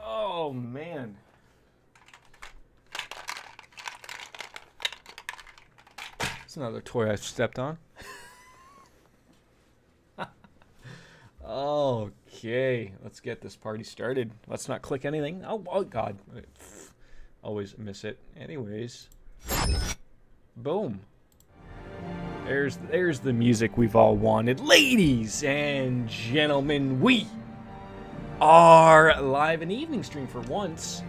Oh, man. It's another toy I've stepped on. Okay, let's get this party started. Let's not click anything. Oh God. Always miss it. Anyways. Boom. There's the music we've all wanted. Ladies and gentlemen, we are live in evening stream for once.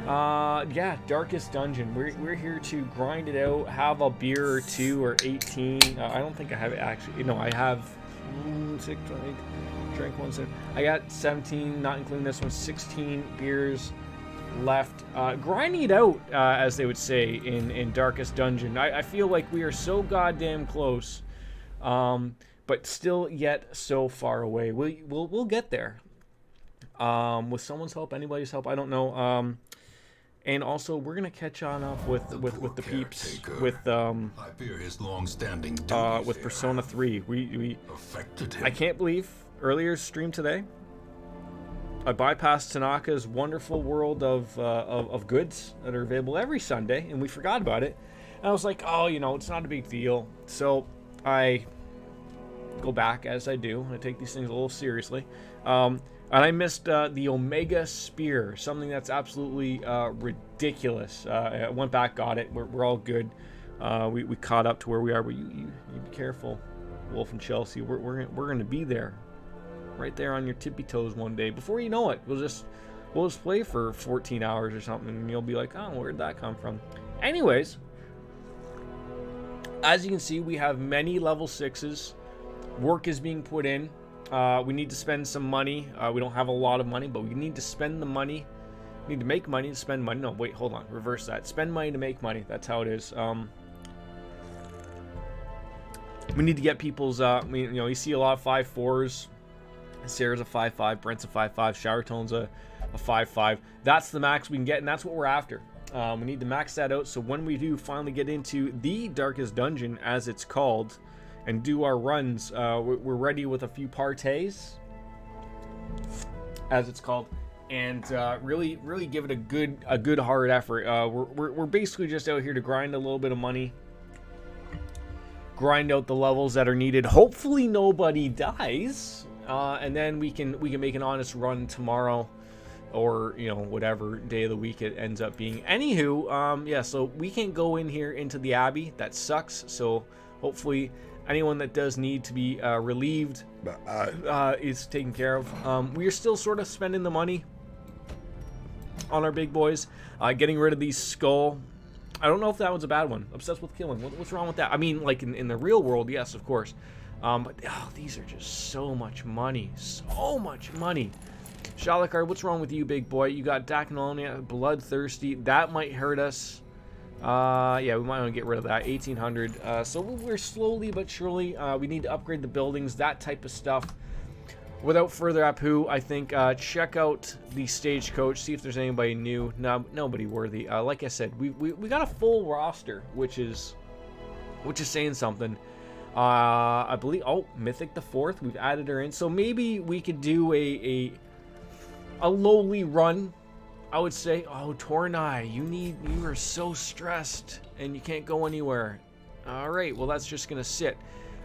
Yeah, Darkest Dungeon. We're here to grind it out, have a beer or two or 18. I don't think I have it actually. No, I have 6, 8, drank 1, 7. I got 17, not including this one, 16 beers left. Grinding it out, as they would say in Darkest Dungeon. I feel like we are so goddamn close, but still yet so far away. We'll get there. With someone's help, anybody's help, I don't know. And also, we're gonna catch on up with the peeps with I fear his long-standing with Persona 3. We affected him. I can't believe earlier stream today I bypassed Tanaka's wonderful world of goods that are available every Sunday, and we forgot about it. And I was like, oh, you know, it's not a big deal. So I go back, as I do. I take these things a little seriously. And I missed the Omega Spear, something that's absolutely ridiculous. I went back, got it. We're all good. We caught up to where we are, but you be careful, Wolf and Chelsea. We're going to be there, right there on your tippy toes one day. Before you know it, we'll just play for 14 hours or something, and you'll be like, oh, where'd that come from? Anyways, as you can see, we have many level 6s. Work is being put in. We need to spend some money. We don't have a lot of money, but we need to spend the money. We need to make money to spend money. No, wait, hold on. Reverse that. Spend money to make money. That's how it is. We need to get people's, you see a lot of 5-4s. Sarah's a 5-5. Brent's a 5-5. Showertone's a 5-5. That's the max we can get, and that's what we're after. We need to max that out, so when we do finally get into the Darkest Dungeon, as it's called, and do our runs, we're ready with a few parties, as it's called, and really give it a good hard effort. We're basically just out here to grind a little bit of money, grind out the levels that are needed. Hopefully nobody dies, and then we can make an honest run tomorrow, or whatever day of the week it ends up being. Anywho, yeah, so we can't go in here into the Abbey. That sucks. So hopefully anyone that does need to be relieved is taken care of. We are still sort of spending the money on our big boys, getting rid of these skull. I don't know if that was a bad one. Obsessed with killing. What's wrong with that? I mean, like in the real world, yes, of course. But these are just so much money. So much money. Shalakar, what's wrong with you, big boy? You got Dacanonia, Bloodthirsty. That might hurt us. Yeah, we might want to get rid of that. 1800. So we're slowly but surely. We need to upgrade the buildings, that type of stuff. Without further ado, I think check out the stagecoach, see if there's anybody new. No, nobody worthy. Like I said, we got a full roster, which is saying something. I believe. Oh, Mythic the 4th. We've added her in, so maybe we could do a lowly run. I would say, oh, Tornai, you are so stressed and you can't go anywhere. All right, well that's just gonna sit.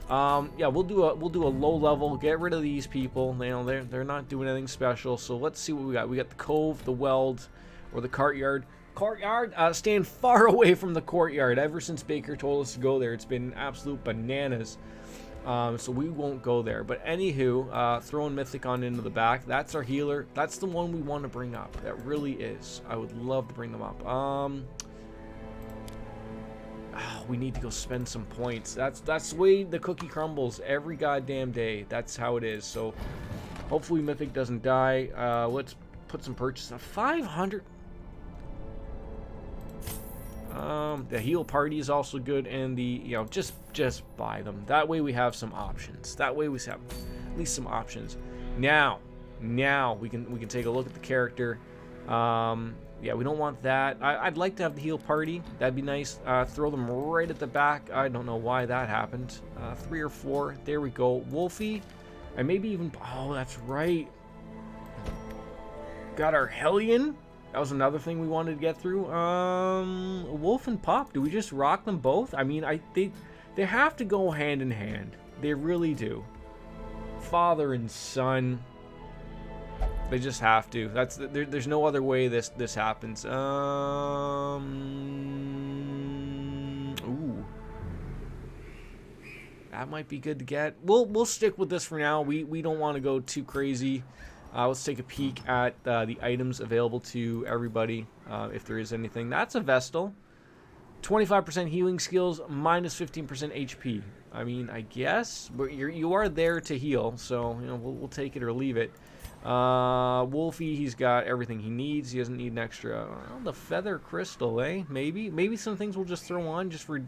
Yeah, we'll do a low level. Get rid of these people. They're not doing anything special. So let's see what we got. We got the Cove, the Weld, or the Courtyard. Courtyard, staying far away from the Courtyard. Ever since Baker told us to go there, it's been absolute bananas. So we won't go there. But anywho, throwing Mythic on into the back. That's our healer. That's the one we want to bring up. That really is. I would love to bring them up. We need to go spend some points. That's the way the cookie crumbles every goddamn day. That's how it is. So hopefully Mythic doesn't die. Let's put some purchases. 500. The heal party is also good, and the just buy them. That way we have some options. That way we have at least some options. Now we can take a look at the character. Yeah, we don't want that. I'd like to have the heal party. That'd be nice. Throw them right at the back. I don't know why that happened. 3 or 4. There we go. Wolfie, and maybe even. Oh, that's right. got our Hellion. That was another thing we wanted to get through. Wolf and Pup. Do we just rock them both? I mean, they have to go hand in hand. They really do. Father and son. They just have to. There's no other way this happens. Ooh. That might be good to get. We'll stick with this for now. We don't want to go too crazy. Let's take a peek at the items available to everybody, if there is anything. That's a Vestal. 25% healing skills, minus 15% HP. I mean, I guess, but you are there to heal, so you know we'll take it or leave it. Wolfie, he's got everything he needs. He doesn't need an extra. Well, the feather crystal, eh? Maybe some things we'll just throw on just for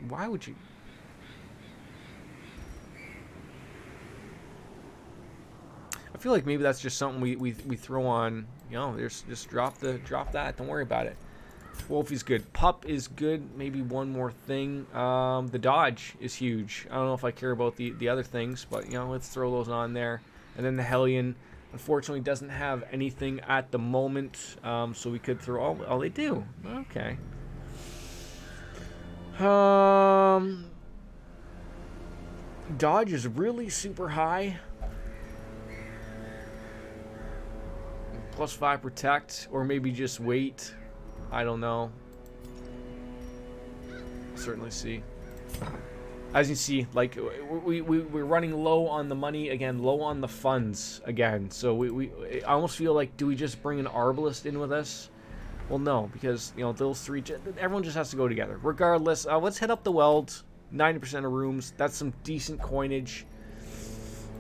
why would you? I feel like maybe that's just something we throw on. You know, just drop that. Don't worry about it. Wolfie's good. Pup is good. Maybe one more thing. The dodge is huge. I don't know if I care about the other things, but you know, let's throw those on there. And then the Hellion, unfortunately, doesn't have anything at the moment, so we could throw. Oh, they do. Okay. Dodge is really super high. +5 protect, or maybe just wait. I don't know. Certainly see. As you see, like we're running low on the money again, low on the funds again. So I almost feel like, do we just bring an Arbalist in with us? Well, no, because you know those three. Everyone just has to go together. Regardless, let's head up the Weld. 90% of rooms. That's some decent coinage.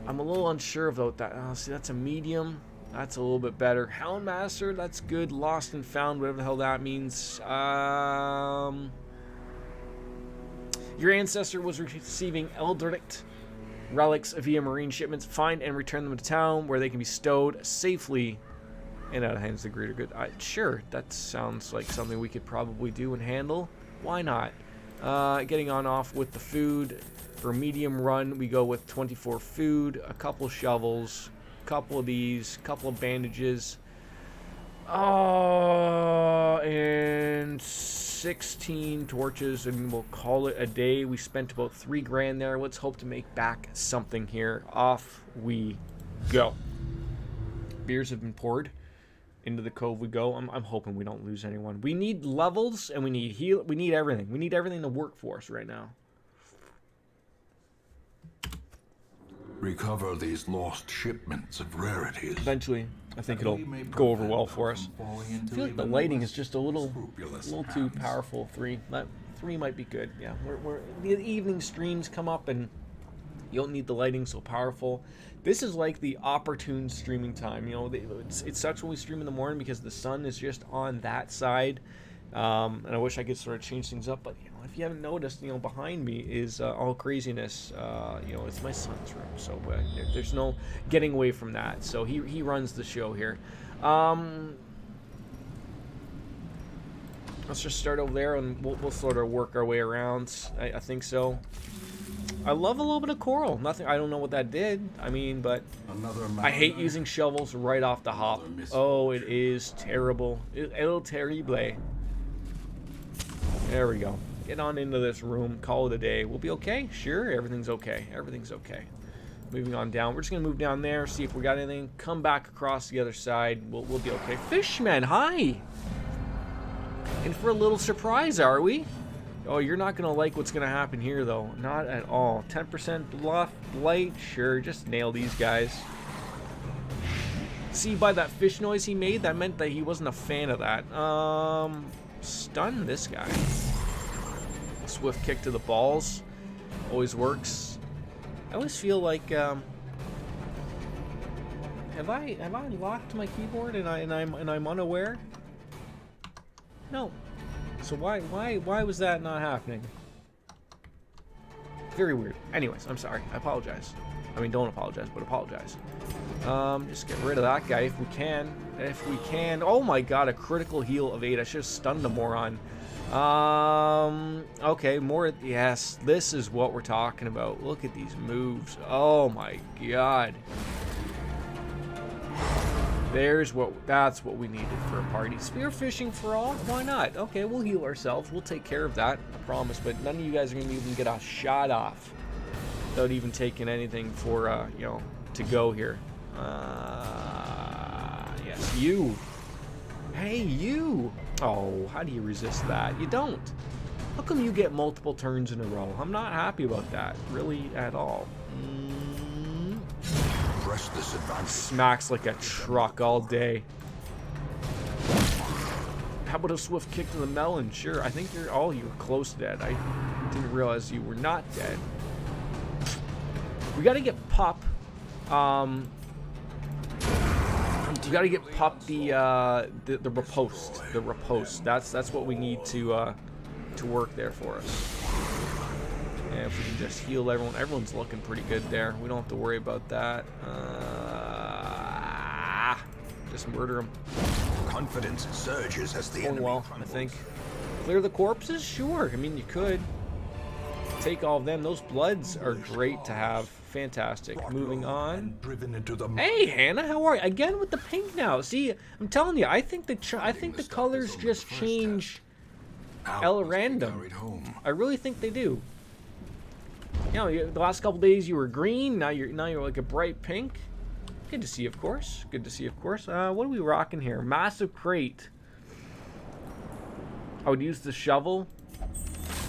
I'm a little unsure about that. See, that's a medium. That's a little bit better. Houndmaster, that's good. Lost and found, whatever the hell that means. Your ancestor was receiving Eldritch relics via marine shipments. Find and return them to town where they can be stowed safely and out of hands of the greater good. Sure, that sounds like something we could probably do and handle. Why not? Getting on off with the food. For medium run, we go with 24 food, a couple shovels, couple of these, couple of bandages, and 16 torches, and we'll call it a day. We spent about $3 grand there. Let's hope to make back something here. Off we go. Beers have been poured. Into the cove we go. I'm hoping we don't lose anyone. We need levels and we need heal. We need everything. We need everything to work for us right now. Recover these lost shipments of rarities. Eventually, I think it'll go over well for us. I feel like the lighting is just a little too powerful. 3 might be good. Yeah, the evening streams come up and you don't need the lighting so powerful. This is like the opportune streaming time. You know, it sucks when we stream in the morning because the sun is just on that side. And I wish I could sort of change things up, but you know, if you haven't noticed, you know, behind me is all craziness. You know, it's my son's room, so there's no getting away from that. So he runs the show here. Let's just start over there, and we'll sort of work our way around. I think so. I love a little bit of coral. Nothing. I don't know what that did. I mean, but I hate using shovels right off the hop. Oh, it is terrible. El terrible. There we go. Get on into this room. Call it a day. We'll be okay. Sure, everything's okay. Everything's okay. Moving on down. We're just gonna move down there, see if we got anything. Come back across the other side. We'll be okay. Fishman, hi. And for a little surprise, are we? Oh, you're not going to like what's going to happen here, though. Not at all. 10% bluff, blight, sure. Just nail these guys. See, by that fish noise he made, that meant that he wasn't a fan of that. Stun this guy. Swift kick to the balls. Always works. I always feel like, have I locked my keyboard and I'm unaware? No. So why was that not happening? Very weird. Anyways, I'm sorry. I apologize. I mean, don't apologize, but apologize. Just get rid of that guy if we can. If we can. Oh my god, a critical heal of 8. I should have stunned the moron. Okay, more. Yes, this is what we're talking about. Look at these moves. Oh my god. That's what we needed for a party. Spearfishing for all? Why not? Okay, we'll heal ourselves. We'll take care of that, I promise. But none of you guys are gonna even get a shot off without even taking anything for you know, to go here. Yes, you. Hey, you. Oh, how do you resist that? You don't. How come you get multiple turns in a row? I'm not happy about that, really, at all. Press this advantage. Smacks like a truck all day. How about a swift kick to the melon? Sure, I think you're close to dead. I didn't realize you were not dead. We gotta get Pup. We gotta get Pup the riposte. The riposte. That's what we need to work there for us. And if we can just heal everyone, everyone's looking pretty good there. We don't have to worry about that. Just murder them. Confidence surges as the enemy well, I think. Clear the corpses? Sure. I mean, you could. Take all of them. Those bloods are great to have. Fantastic. Moving on. Hey, Hannah, how are you? Again with the pink now. See, I'm telling you, I think the colors just change random. I really think they do. You know, the last couple days you were green. Now you're like a bright pink. Good to see, of course. Good to see, of course. What are we rocking here? Massive crate. I would use the shovel,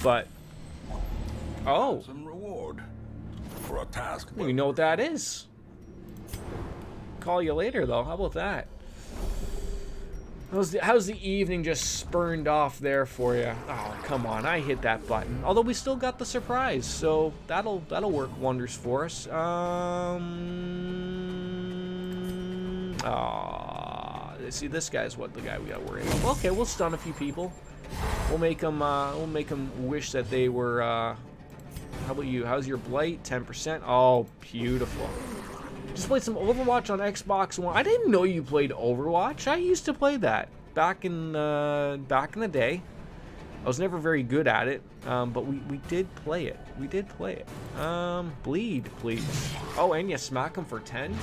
but some reward for a task. I don't even know what that is. Call you later, though. How about that? How's the evening just spurned off there for you? Oh, come on. I hit that button. Although we still got the surprise, so that'll work wonders for us. See, this guy's the guy we gotta worry about. Okay, we'll stun a few people. We'll make them wish that they were, how about you? How's your blight? 10%? Oh, beautiful. Just played some Overwatch on Xbox One. I didn't know you played Overwatch. I used to play that back in the day. I was never very good at it, but we did play it. We did play it. Bleed, please. Oh, and you smack him for 10?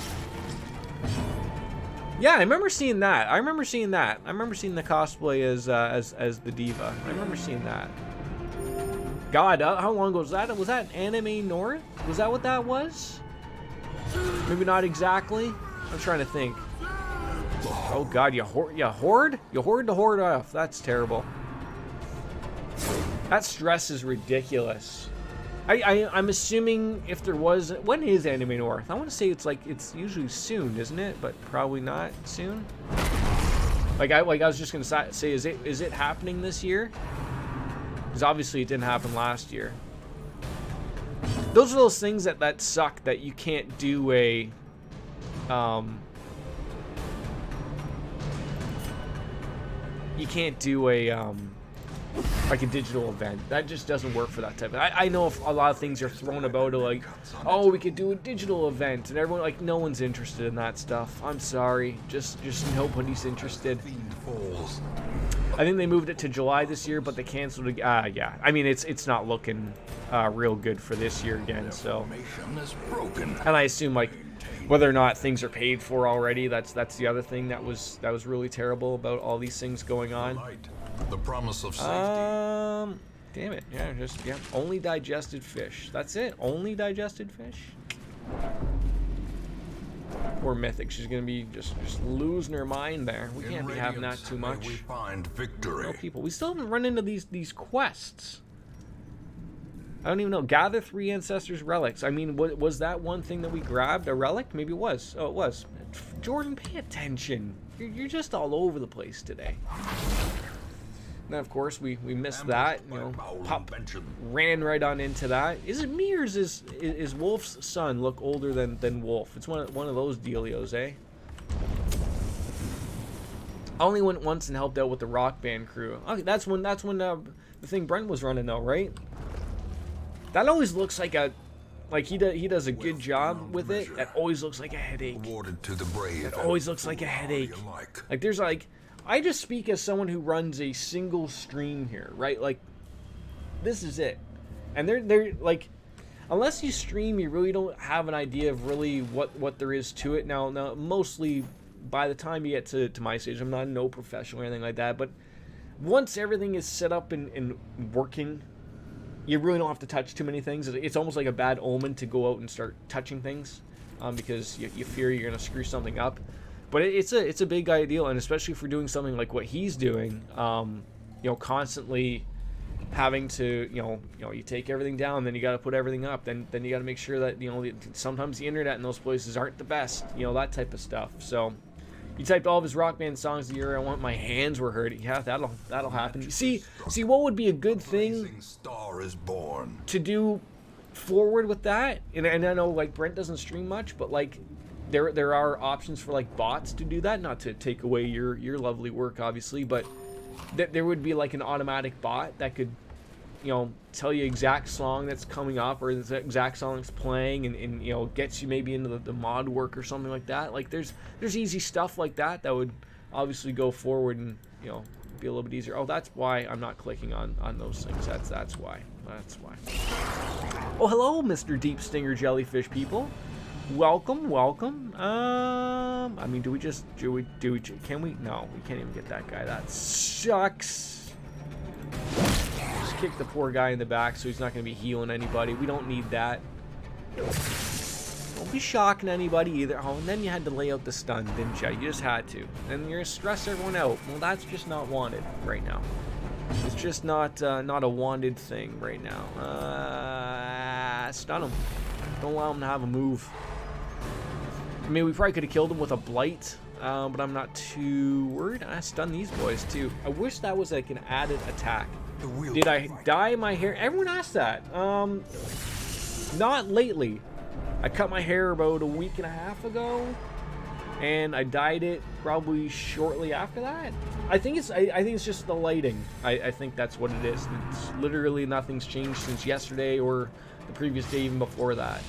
Yeah, I remember seeing that. I remember seeing the cosplay as the diva. I remember seeing that. God, how long ago was that? Was that Anime North? Was that what that was? Maybe not exactly. I'm trying to think. Oh God, you hoard to hoard off. That's terrible. That stress is ridiculous. I'm assuming if there was, when is Anime North? I want to say it's usually soon, isn't it? But probably not soon. Like I was just gonna say, is it happening this year? Because obviously it didn't happen last year. Those are those things that suck that you can't do a like a digital event. That just doesn't work for that type. I know if a lot of things are thrown about, like, oh, we could do a digital event, and everyone, like, no one's interested in that stuff. I'm sorry, just nobody's interested. I think they moved it to July this year, but they canceled it. Yeah. I mean, it's not looking real good for this year again. So, and I assume, like, whether or not things are paid for already, that's the other thing that was really terrible about all these things going on. The promise of safety. Damn it. Yeah, only digested fish. That's it. Only digested fish. Poor Mythic. She's gonna be just losing her mind there. We can't be having that too much. We find victory. No people. We still haven't run into these quests. I don't even know. Gather 3 ancestors' relics. I mean, was that one thing that we grabbed a relic? Maybe it was. Oh, it was. Jordan, pay attention. You're just all over the place today. And then, of course, we missed that. You know, Pop ran right on into that. Is it me, or is Wolf's son look older than Wolf? It's one of those dealios, eh? I only went once and helped out with the Rock Band crew. Okay, that's when the thing Brent was running, though, right? That always looks like he does a good job with it. That always looks like a headache. It always looks like a headache. Like there's like. I just speak as someone who runs a single stream here, right? Like, this is it. And they're like, unless you stream, you really don't have an idea of really what there is to it. Now, mostly by the time you get to my stage, I'm not no professional or anything like that, but once everything is set up and working, you really don't have to touch too many things. It's almost like a bad omen to go out and start touching things, because you fear you're going to screw something up. But it's a big ideal, and especially if we're doing something like what he's doing, constantly having to, you take everything down, then you got to put everything up, then you got to make sure that, sometimes the internet in those places aren't the best, that type of stuff. So he typed all of his Rock Band songs the year I want my hands were hurting. Yeah, that'll happen. See what would be a good thing Star is born to do forward with that, and I know like Brent doesn't stream much, but like there are options for like bots to do that, not to take away your lovely work obviously, but there would be like an automatic bot that could tell you exact song that's coming up, or the exact song that's playing, and gets you maybe into the mod work or something like that. Like there's easy stuff like that would obviously go forward and be a little bit easier. Oh, that's why I'm not clicking on those things. That's why. Oh, hello, Mr. Deep Stinger Jellyfish people. Welcome. I mean, can we? No, we can't even get that guy. That sucks. Just kick the poor guy in the back so he's not going to be healing anybody. We don't need that. Don't be shocking anybody either. Oh, and then you had to lay out the stun, didn't you? You just had to. And you're going to stress everyone out. Well, that's just not wanted right now. It's just not a wanted thing right now. Stun him. Don't allow him to have a move. I mean, we probably could have killed him with a blight, but I'm not too worried. I stun these boys too. I wish that was like an added attack. Did I dye my hair? Everyone asked that. Not lately. I cut my hair about a week and a half ago, and I dyed it probably shortly after that. I think it's just the lighting. I think that's what it is. It's literally nothing's changed since yesterday or the previous day, even before that.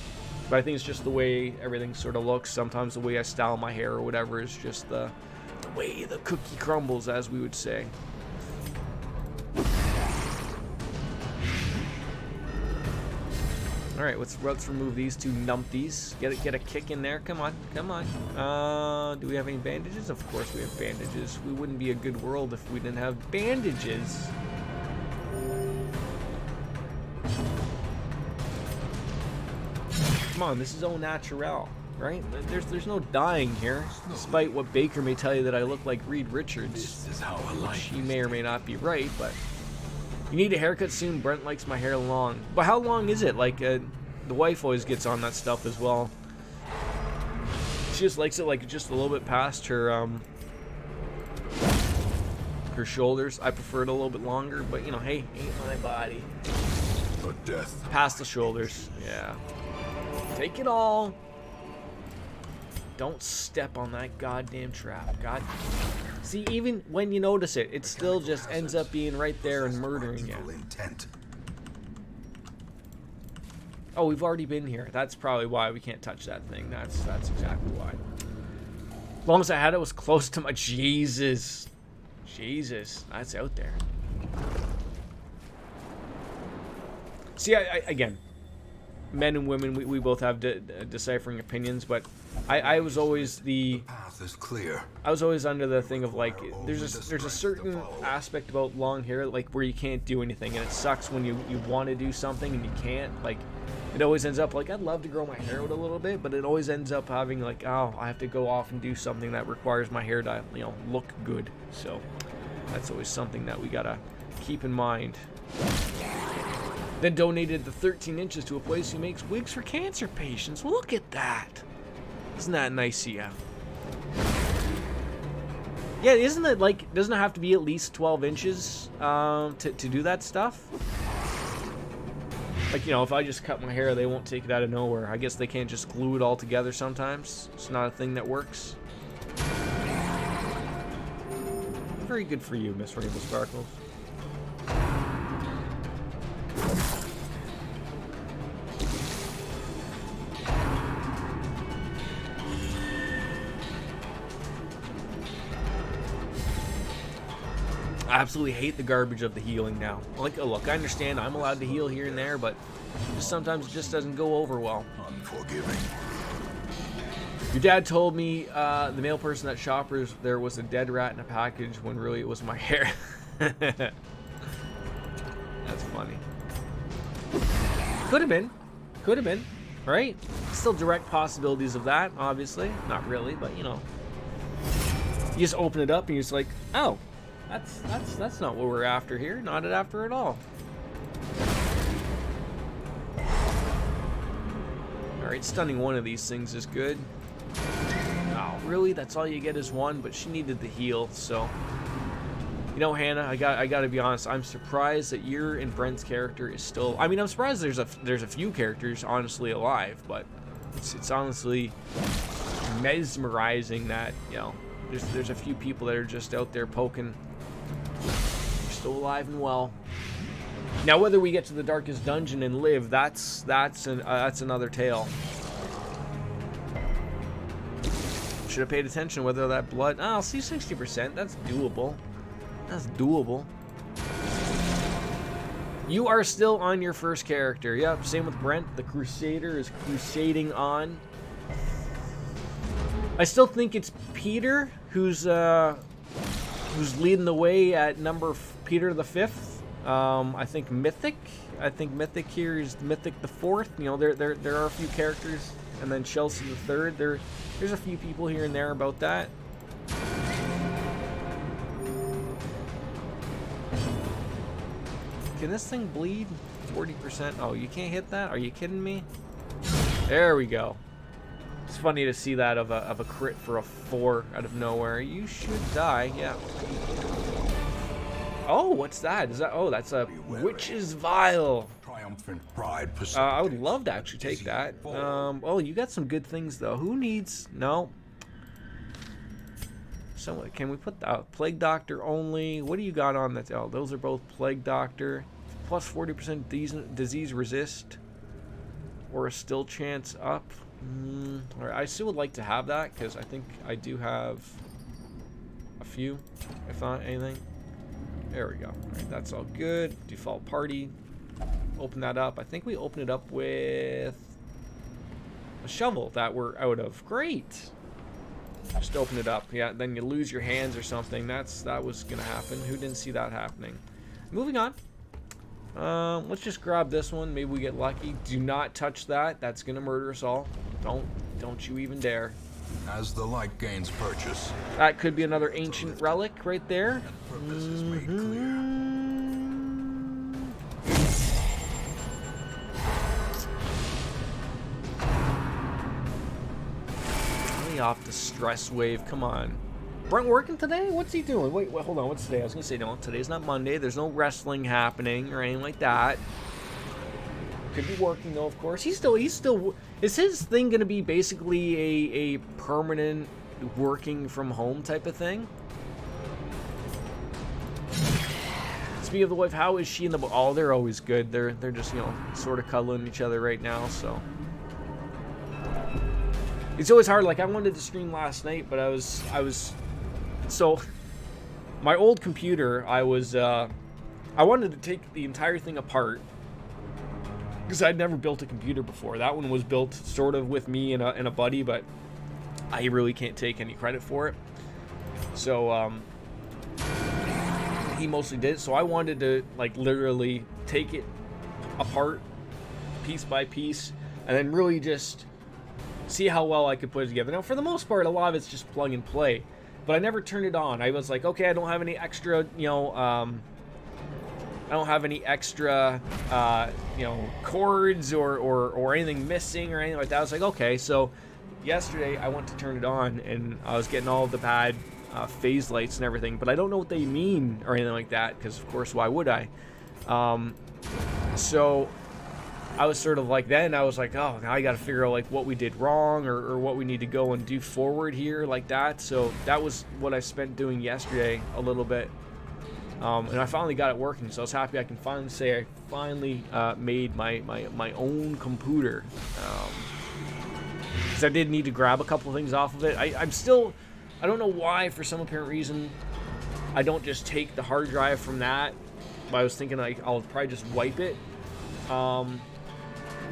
But I think it's just the way everything sort of looks. Sometimes the way I style my hair or whatever is just the way the cookie crumbles, as we would say. All right, let's remove these two numpties. Get a kick in there. Come on. Do we have any bandages? Of course we have bandages. We wouldn't be a good world if we didn't have bandages. Come on, this is au naturel, right? There's no dying here, despite what Baker may tell you that I look like Reed Richards. This is how I like. He may or may not be right, but you need a haircut soon. Brent likes my hair long. But how long is it? Like, the wife always gets on that stuff as well. She just likes it like just a little bit past her her shoulders. I prefer it a little bit longer, but hey, ain't my body. The death. Past the shoulders, yeah. Take it all. Don't step on that goddamn trap. God. See, even when you notice it, it still just ends up being right there and murdering you. Oh, we've already been here. That's probably why we can't touch that thing. That's exactly why. As long as I had it was close to my... Jesus, that's out there. See, again, men and women, we both have deciphering opinions, but I was always the path is clear. I was always under the thing of like there's a certain aspect about long hair like where you can't do anything, and it sucks when you want to do something and you can't. Like it always ends up like I'd love to grow my hair out a little bit, but it always ends up having like, oh, I have to go off and do something that requires my hair to look good. So that's always something that we gotta keep in mind. Then donated the 13 inches to a place who makes wigs for cancer patients. Well, look at that. Isn't that nice of you? Yeah, isn't it like, doesn't it have to be at least 12 inches to do that stuff? Like, if I just cut my hair, they won't take it out of nowhere. I guess they can't just glue it all together sometimes. It's not a thing that works. Very good for you, Miss Rainbow Sparkles. I absolutely hate the garbage of the healing now. Like, look, I understand I'm allowed to heal here and there, but just sometimes it just doesn't go over well. Unforgiving. Your dad told me the mail person at Shoppers there was a dead rat in a package when really it was my hair. That's funny. Could have been. Could have been. Right? Still direct possibilities of that, obviously. Not really, but you know. You just open it up and you're just like, oh, that's not what we're after here. Not after at all. Alright, stunning one of these things is good. Oh, really? That's all you get is one, but she needed the heal, so. You know, Hannah, I gotta be honest. I'm surprised that your and Brent's character is still. I mean, I'm surprised there's a few characters honestly alive, but it's honestly mesmerizing that, you know, there's a few people that are just out there poking. They're still alive and well. Now, whether we get to the darkest dungeon and live, that's another tale. Should have paid attention whether that blood. Oh, I'll see 60%. That's doable. That's doable. You are still on your first character. Yep, same with Brent. The Crusader is crusading on. I still think it's Peter who's leading the way at number Peter the 5th. I think Mythic. I think Mythic here is Mythic the 4th. You know, there are a few characters, and then Chelsea the 3rd. There's a few people here and there about that. Can this thing bleed 40%? Oh, you can't hit that? Are you kidding me? There we go. It's funny to see that of a crit for a 4 out of nowhere. You should die, yeah. Oh, what's that? Is that? Oh, that's a witch's vial. Triumphant pride. I would love to actually take that. Oh, you got some good things though. Who needs? No. So can we put the Plague Doctor only? What do you got on that? Oh, those are both Plague Doctor. Plus 40% disease resist. Or a still chance up. Alright, I still would like to have that because I think I do have a few, if not anything. There we go. Alright, that's all good. Default party. Open that up. I think we open it up with a shovel that we're out of. Great. Just open it up. Yeah, then you lose your hands or something. That was gonna happen. Who didn't see that happening? Moving on. Let's just grab this one. Maybe we get lucky. Do not touch that. That's gonna murder us all. Don't you even dare. As the light gains purchase. That could be another ancient relic right there. Purpose is made clear. Off the stress wave. Come on. Brent working today? What's he doing? Wait, hold on. What's today? I was gonna say no. Today's not Monday. There's no wrestling happening or anything like that. Could be working though, of course. He's still. Is his thing gonna be basically a permanent working from home type of thing? Speaking of the wife, how is she in the? Oh, they're always good. They're just, you know, sort of cuddling each other right now. So. It's always hard. Like, I wanted to stream last night, but I was so my old computer, I wanted to take the entire thing apart because I'd never built a computer before. That one was built sort of with me and a buddy, but I really can't take any credit for it. So he mostly did. So I wanted to, like, literally take it apart piece by piece and then really just see how well I could put it together. Now, for the most part, a lot of it's just plug and play, but I never turned it on. I was like, okay, I don't have any extra, you know, I don't have any extra, you know, cords or anything missing or anything like that. I was like, okay. So yesterday I went to turn it on and I was getting all of the bad phase lights and everything, but I don't know what they mean or anything like that because, of course, why would I? So I was sort of like, then I was like, oh, now I got to figure out like what we did wrong or what we need to go and do forward here like that. So that was what I spent doing yesterday a little bit. And I finally got it working. So I was happy I can finally say I finally made my own computer. Because I did need to grab a couple of things off of it. I don't know why, for some apparent reason, I don't just take the hard drive from that. But I was thinking like I'll probably just wipe it.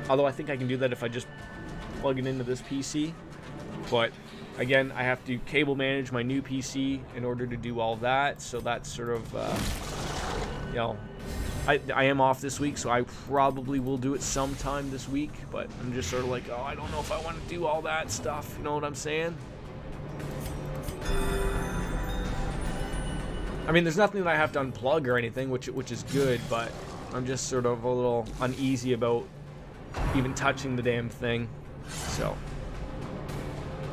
Although I think I can do that if I just plug it into this PC. But again, I have to cable manage my new PC in order to do all that. So that's sort of, you know, I am off this week, so I probably will do it sometime this week. But I'm just sort of like, oh, I don't know if I want to do all that stuff. You know what I'm saying? I mean, there's nothing that I have to unplug or anything, which is good, but I'm just sort of a little uneasy about even touching the damn thing. So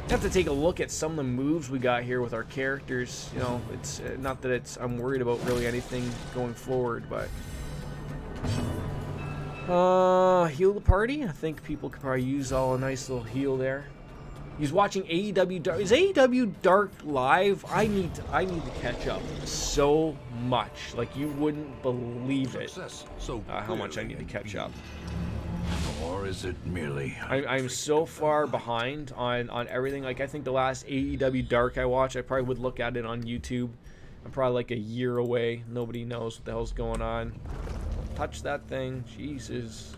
I have to take a look at some of the moves we got here with our characters. You know, it's not that it's I'm worried about really anything going forward, but heal the party. I think people could probably use all a nice little heal there. He's watching AEW Dark. Is AEW Dark live? I need to catch up so much. Like, you wouldn't believe it. How much I need to catch up. Or is it merely... I'm so far behind on everything. Like, I think the last AEW Dark I watched, I probably would look at it on YouTube. I'm probably like a year away. Nobody knows what the hell's going on. Touch that thing. Jesus.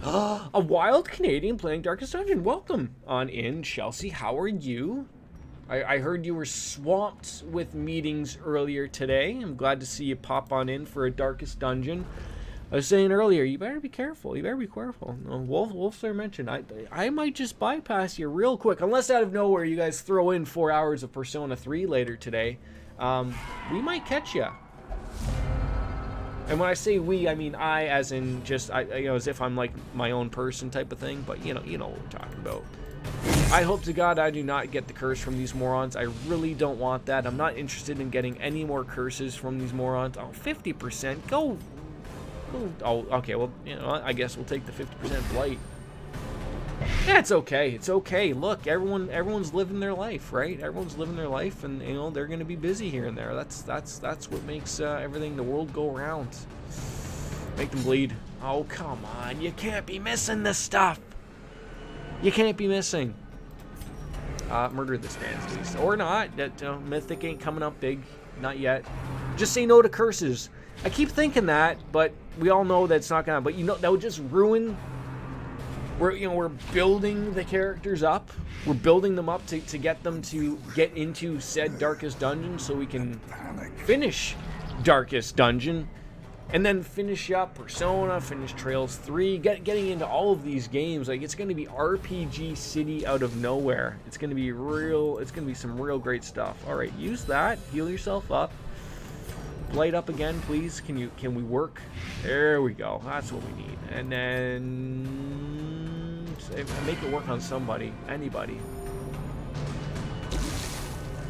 A wild Canadian playing Darkest Dungeon. Welcome on in, Chelsea. How are you? I heard you were swamped with meetings earlier today. I'm glad to see you pop on in for a Darkest Dungeon. I was saying earlier, you better be careful. You better be careful. No, Wolfslayer mentioned, I might just bypass you real quick. Unless out of nowhere you guys throw in 4 hours of Persona 3 later today. We might catch you. And when I say we, I mean I, as in just, you know, as if I'm like my own person type of thing. But you know what we're talking about. I hope to God I do not get the curse from these morons. I really don't want that. I'm not interested in getting any more curses from these morons. Oh, 50%. Go. Oh, okay. Well, you know, I guess we'll take the 50% blight. Yeah, it's okay. It's okay. Look, everyone's living their life, right? Everyone's living their life, and you know they're gonna be busy here and there. That's what makes everything, the world go around. Make them bleed. Oh, come on! You can't be missing this stuff. You can't be missing. Murder this man, please, or not. That Mythic ain't coming up big, not yet. Just say no to curses. I keep thinking that, but we all know that it's not gonna. But you know that would just ruin. We're building the characters up. We're building them up to get them to get into said Darkest Dungeon so we can finish Darkest Dungeon and then finish up Persona, finish Trails 3, getting into all of these games. Like, it's going to be RPG City out of nowhere. It's going to be some real great stuff. All right, use that. Heal yourself up. Light up again, please. Can we work? There we go. That's what we need. And then make it work on somebody, anybody.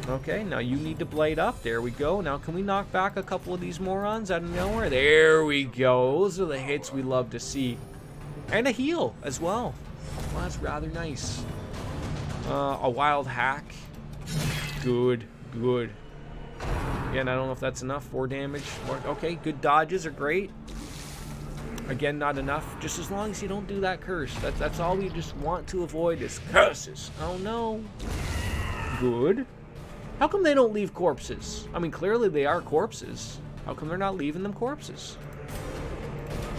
Okay, now you need to blade up. There we go. Now can we knock back a couple of these morons out of nowhere? There we go. Those are the hits we love to see. And a heal as well. Well, that's rather nice. A wild hack. Good. Yeah, and I don't know if that's enough. 4 damage. Okay, good dodges are great. Again, not enough. Just as long as you don't do that curse. That's all we just want to avoid is curses. Oh no. Good. How come they don't leave corpses? I mean, clearly they are corpses. How come they're not leaving them corpses?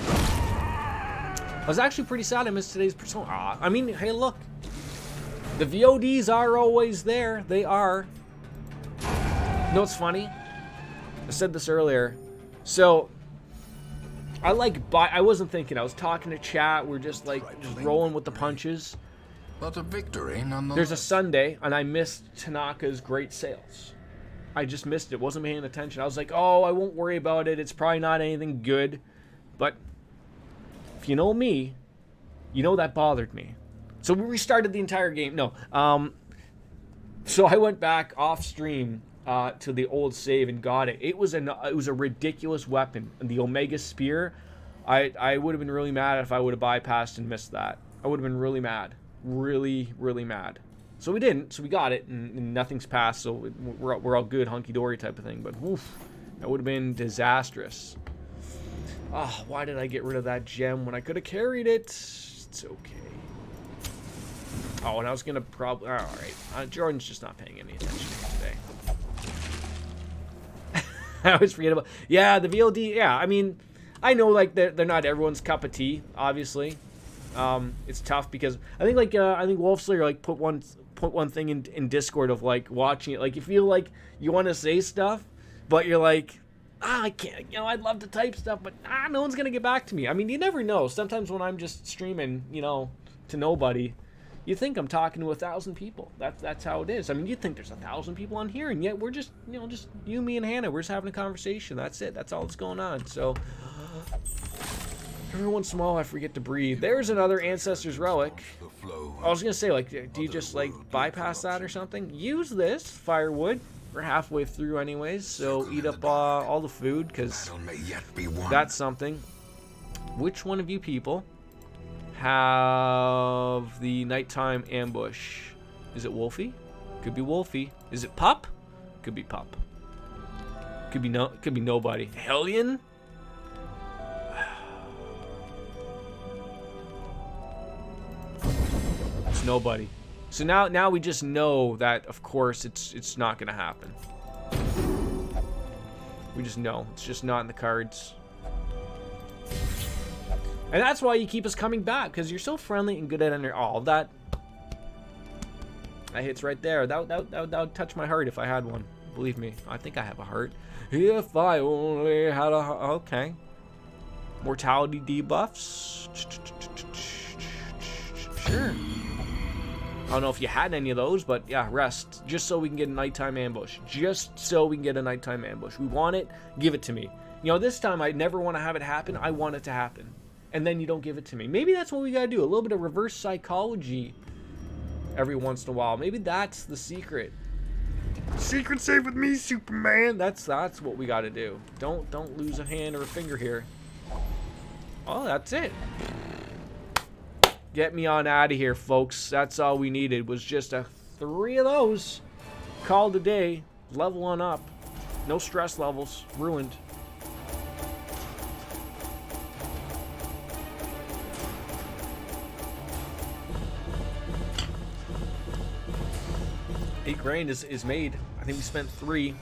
I was actually pretty sad I missed today's Persona. I mean, hey, look. The VODs are always there. They are. You know what's funny? I said this earlier. So, I wasn't thinking. I was talking to chat. We're just rolling with the punches. But a victory nonetheless. There's a Sunday, and I missed Tanaka's great sales. I just missed it. Wasn't paying attention. I was like, oh, I won't worry about it. It's probably not anything good. But if you know me, you know that bothered me. So we restarted the entire game. No. So I went back off stream to the old save and got it. It was a ridiculous weapon. The Omega Spear. I would have been really mad if I would have bypassed and missed that. I would have been really mad. Really, really mad. So we didn't. So we got it, and nothing's passed. So we're all good, hunky dory type of thing. But woof, that would have been disastrous. Oh, why did I get rid of that gem when I could have carried it? It's okay. Oh, and I was gonna probably. All right, Jordan's just not paying any attention today. I always forget about. Yeah, the VOD. Yeah, I mean, I know like they're not everyone's cup of tea, obviously. It's tough because I think I think Wolfslayer like put one thing in Discord of like watching it. Like you feel like you want to say stuff, but you're like, I can't. I'd love to type stuff, but no one's gonna get back to me. I mean, you never know. Sometimes when I'm just streaming, to nobody, you think I'm talking to 1,000 people. That's how it is. I mean, you think there's 1,000 people on here, and yet we're just just you, me, and Hannah. We're just having a conversation. That's it. That's all that's going on. So every once in a while, I forget to breathe. There's another Ancestor's Relic. I was gonna say, like, do you just like bypass that or something? Use this firewood. We're halfway through anyways, so eat up all the food, because that's something. Which one of you people have the nighttime ambush? Is it Wolfie? Could be Wolfie. Is it Pup? Could be Pup. Could be nobody. Hellion? It's nobody. So now we just know that, of course, it's not gonna happen. We just know it's just not in the cards, and that's why you keep us coming back, because you're so friendly and good at all that. That hits right there. That would touch my heart if I had one. Believe me, I think I have a heart. If I only had a heart. Okay. Mortality debuffs. Sure. I don't know if you had any of those, but yeah, rest. Just so we can get a nighttime ambush. Just so we can get a nighttime ambush. We want it, give it to me. This time I never want to have it happen. I want it to happen. And then you don't give it to me. Maybe that's what we gotta do. A little bit of reverse psychology every once in a while. Maybe that's the secret. Secret save with me, Superman. That's what we gotta do. Don't lose a hand or a finger here. Oh, that's it. Get me on out of here, folks. That's all we needed, was just 3 of those. Called a day. Level on up. No stress levels. Ruined. $8,000 is made. I think we spent 3.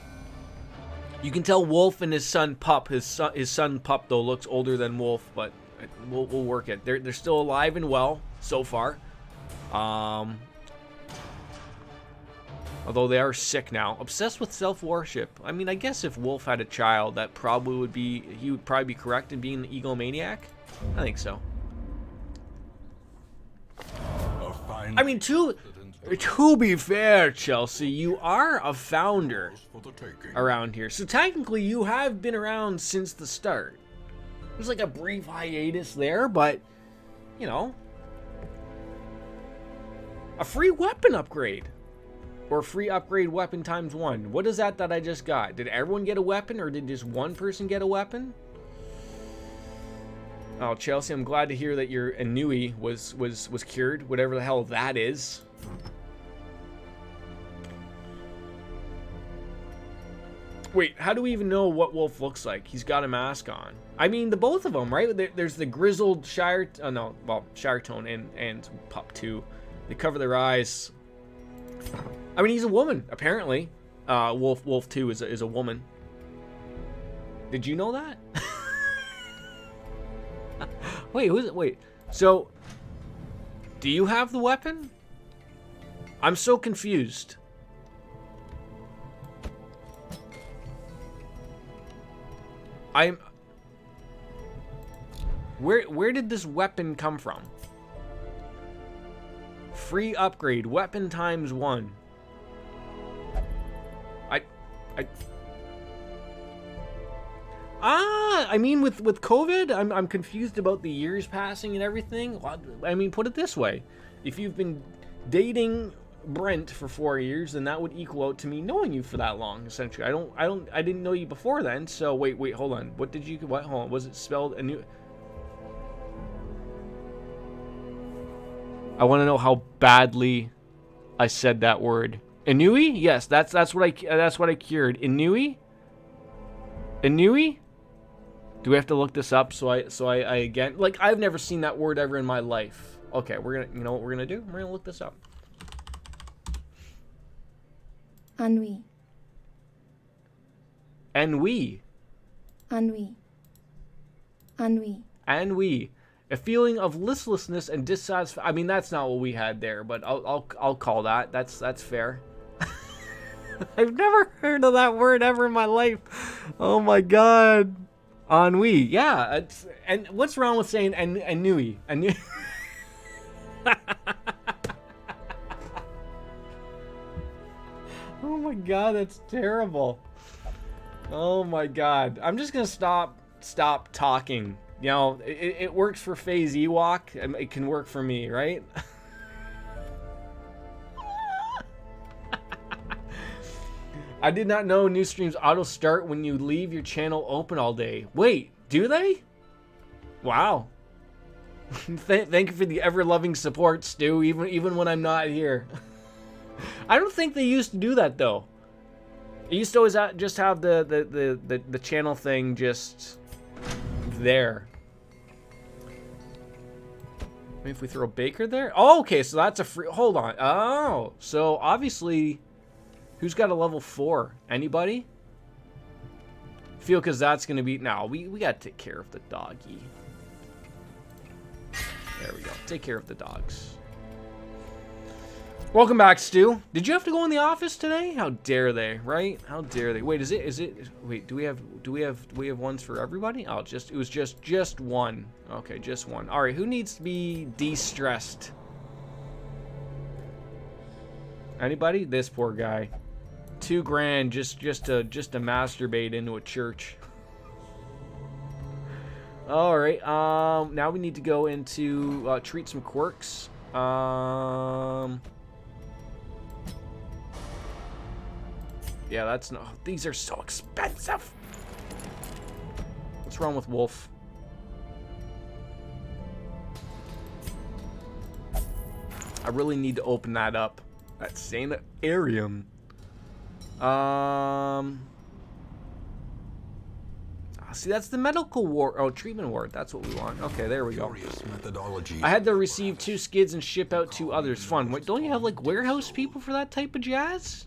You can tell Wolf and his son Pup. His son Pup though looks older than Wolf, but we'll work it. They're still alive and well so far. Although they are sick now. Obsessed with self-worship. I mean, I guess if Wolf had a child, that probably would be, he would probably be correct in being the egomaniac. I think so. I mean, to be fair, Chelsea, you are a founder around here. So technically you have been around since the start. There's like a brief hiatus there, but, a free weapon upgrade. Or free upgrade weapon times 1. What is that I just got? Did everyone get a weapon, or did just one person get a weapon? Oh, Chelsea, I'm glad to hear that your Inui was cured, whatever the hell that is. Wait, how do we even know what Wolf looks like? He's got a mask on. I mean, the both of them, right? There's the grizzled Shire... Oh, no. Well, Shire Tone and Pup 2. They cover their eyes. I mean, he's a woman, apparently. Wolf 2 is a woman. Did you know that? Wait, who is it? Wait. So, do you have the weapon? I'm so confused. Where did this weapon come from? Free upgrade, weapon times 1. I mean, with COVID, I'm confused about the years passing and everything. I mean, put it this way: if you've been dating Brent for 4 years, then that would equal out to me knowing you for that long. Essentially, I didn't know you before then. So wait, hold on. What? Hold on. Was it spelled a new? I want to know how badly I said that word. Inui? Yes, that's what I cured. Inui? Inui? Do we have to look this up so I again, like, I've never seen that word ever in my life. Okay, we're gonna, you know what we're gonna do? We're gonna look this up. Ennui. Ennui. Ennui. Ennui. Ennui. A feeling of listlessness and dissatisfaction. I mean, that's not what we had there, but I'll call that. That's fair. I've never heard of that word ever in my life. Oh my god. Ennui. Yeah. And what's wrong with saying ennui? Ennui. Oh my god, that's terrible. Oh my god. I'm just gonna stop talking. You know, it works for FaZe Ewok. It can work for me, right? I did not know new streams auto start when you leave your channel open all day. Wait, do they? Wow. Thank you for the ever-loving support, Stu, even when I'm not here. I don't think they used to do that, though. It used to always just have the channel thing just there. Maybe if we throw Baker there? Oh, okay, so that's a free... Hold on. Oh, so obviously... Who's got a level 4? Anybody? Feel because that's going to be... No, we got to take care of the doggy. There we go. Take care of the dogs. Welcome back, Stu. Did you have to go in the office today? How dare they, right? How dare they? Wait, is it wait, do we have ones for everybody? Oh, it was just one. Okay, just one. All right, who needs to be de-stressed? Anybody? This poor guy. $2,000 just to masturbate into a church. All right. Now we need to go into treat some quirks. Yeah, that's no. These are so expensive. What's wrong with Wolf? I really need to open that up. That sanitarium. See, that's the medical ward. Oh, treatment ward. That's what we want. Okay, there we go. I had to receive 2 skids and ship out 2 others. Fun. Wait, don't you have like warehouse people for that type of jazz?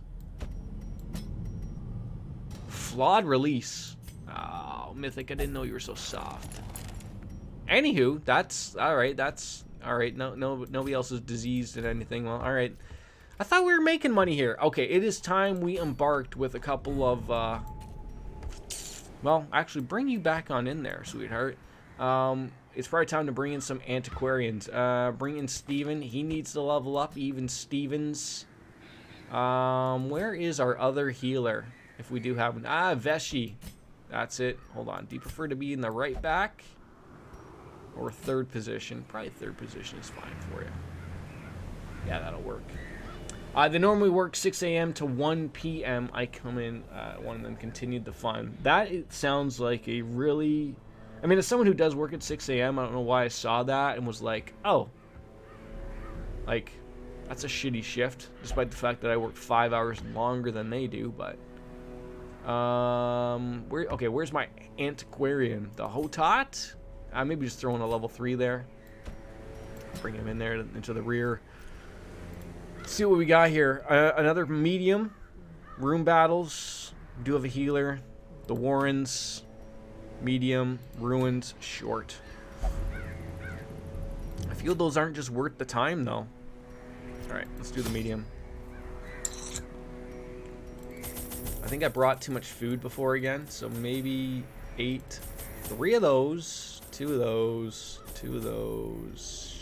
Flawed release. Oh, Mythic, I didn't know you were so soft. Anywho, that's all right. That's all right. No, nobody else is diseased and anything. Well, all right. I thought we were making money here. Okay, it is time we embarked with a couple of, well, actually, bring you back on in there, sweetheart. It's probably time to bring in some antiquarians. Bring in Steven. He needs to level up. Even Stevens. Where is our other healer? If we do have one. Ah, Veshi. That's it. Hold on. Do you prefer to be in the right back? Or third position? Probably third position is fine for you. Yeah, that'll work. They normally work 6 a.m. to 1 p.m. I come in one of them continued the fun. That it sounds like a really... I mean, as someone who does work at 6 a.m., I don't know why I saw that and was like, oh. Like, that's a shitty shift. Despite the fact that I work 5 hours longer than they do, but... okay, where's my antiquarian? The Hotot? Maybe just throwing a level 3 there. Bring him in there into the rear. Let's see what we got here. Another medium. Room battles. We do have a healer. The Warrens. Medium. Ruins. Short. I feel those aren't just worth the time, though. Alright, let's do the medium. I think I brought too much food before again, so maybe 8. 3 of those. 2 of those. 2 of those.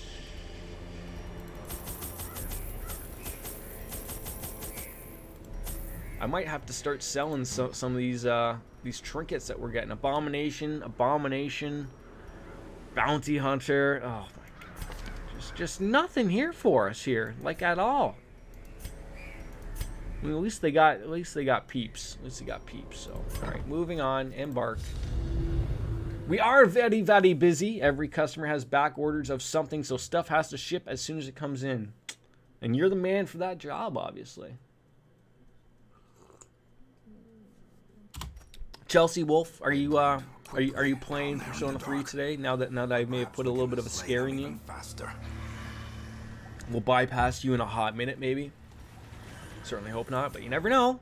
I might have to start selling some of these trinkets that we're getting. Abomination, Bounty Hunter. Oh my god, just nothing here for us here, like at all. I mean, at least they got peeps. At least they got peeps. So, all right, moving on. Embark. We are very, very busy. Every customer has back orders of something, so stuff has to ship as soon as it comes in. And you're the man for that job, obviously. Chelsea Wolf, are you playing Persona 3 today? Now that I may have put a little bit of a scare in you, we'll bypass you in a hot minute, maybe. Certainly hope not, but you never know.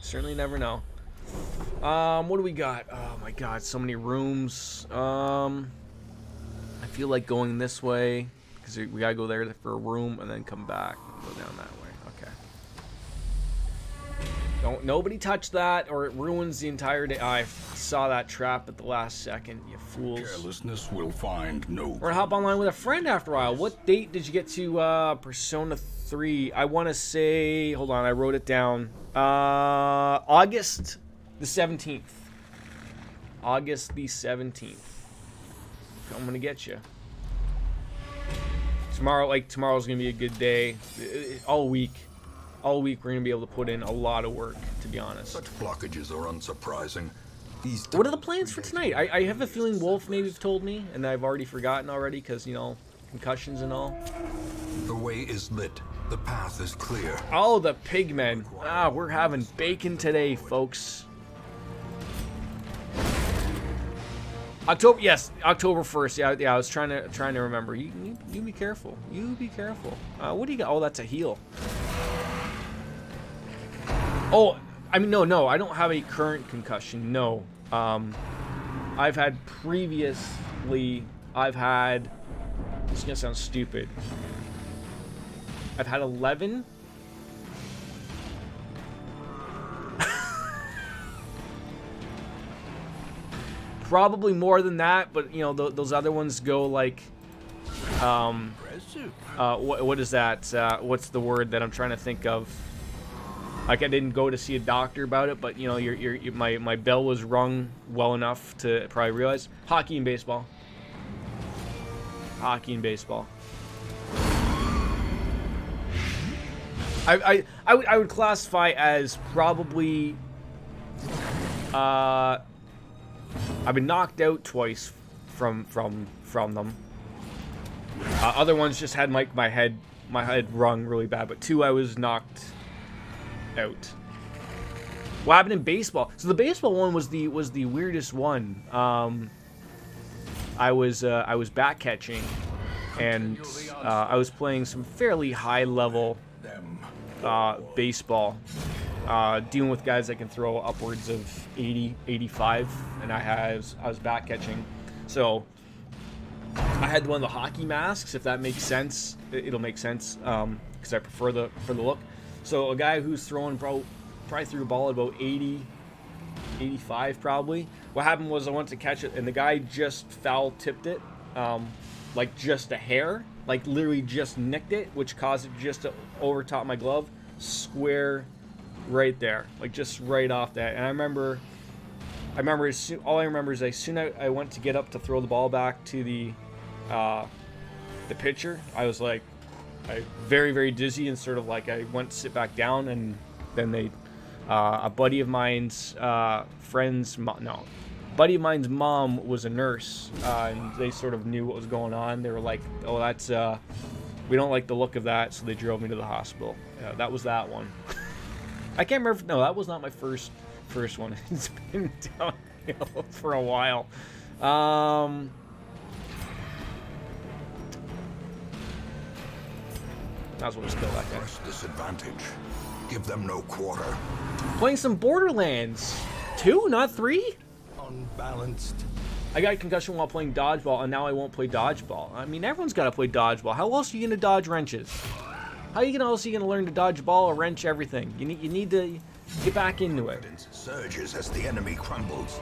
Certainly never know. What do we got? Oh my god, so many rooms. I feel like going this way because we gotta go there for a room and then come back and go down that way. Okay. Don't nobody touch that or it ruins the entire day. I saw that trap at the last second, you fools. Carelessness will find no. We're gonna hop online with a friend after a while. What date did you get to Persona 3? I want to say, hold on, I wrote it down. August the 17th. August the 17th. I'm gonna get you. Tomorrow's gonna be a good day. All week we're gonna be able to put in a lot of work, to be honest. Such blockages are unsurprising. What are the plans for tonight? I have a feeling Wolf maybe told me, and I've already forgotten already because, you know, concussions and all. The way is lit. The path is clear. Oh, the pigmen. Ah, we're having bacon today, folks. October 1st. Yeah, I was trying to remember. You be careful. You be careful. What do you got? Oh, that's a heal. Oh, I mean, no, I don't have a current concussion. No. I've had previously. This is gonna sound stupid. I've had 11. Probably more than that, but you know those other ones go like, what is that? What's the word that I'm trying to think of? Like I didn't go to see a doctor about it, but you know my bell was rung well enough to probably realize. Hockey and baseball. Hockey and baseball. I would classify as probably. I've been knocked out twice from them. Other ones just had my head rung really bad, but 2 I was knocked out. What happened in baseball? So the baseball one was the weirdest one. I was back catching, and I was playing some fairly high level baseball. Dealing with guys that can throw upwards of 80, 85, and I was back catching. So I had one of the hockey masks, if that makes sense. It'll make sense because I prefer the look. So a guy who's throwing probably threw a ball at about 80, 85 probably. What happened was I went to catch it, and the guy just foul tipped it, like just a hair, like literally just nicked it, which caused it just to overtop my glove, square. Right there, like just right off that. And I remember all I remember is as soon as I went to get up to throw the ball back to the pitcher, I was like, very, very dizzy, and sort of like I went to sit back down, and then a buddy of mine's buddy of mine's mom was a nurse, and they sort of knew what was going on. They were like, oh, that's we don't like the look of that, so they drove me to the hospital. That was that one. I can't remember. No, that was not my first one. It's been downhill for a while. Might as well just kill that guy. First disadvantage. Give them no quarter. Playing some Borderlands 2, not 3. Unbalanced. I got a concussion while playing dodgeball, and now I won't play dodgeball. I mean, everyone's got to play dodgeball. How else are you gonna dodge wrenches? How are you gonna learn to dodge a ball, a wrench, everything? You need to get back into it. Surges as the enemy crumbles.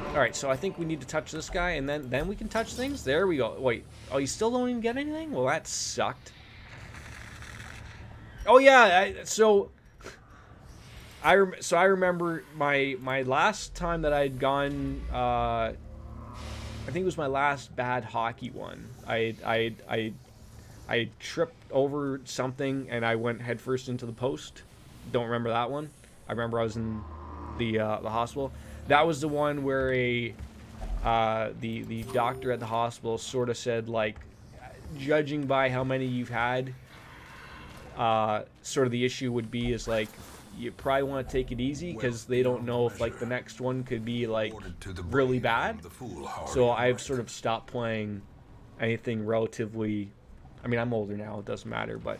All right, so I think we need to touch this guy, and then we can touch things. There we go. Wait, oh, you still don't even get anything? Well, that sucked. Oh yeah, I remember my last time that I'd gone. I think it was my last bad hockey one. I tripped over something and I went headfirst into the post. Don't remember that one. I remember I was in the hospital. That was the one where the doctor at the hospital sort of said, like, judging by how many you've had, sort of the issue would be is like you probably want to take it easy because they don't know if like the next one could be like really bad. So I've sort of stopped playing anything relatively. I mean, I'm older now, it doesn't matter, but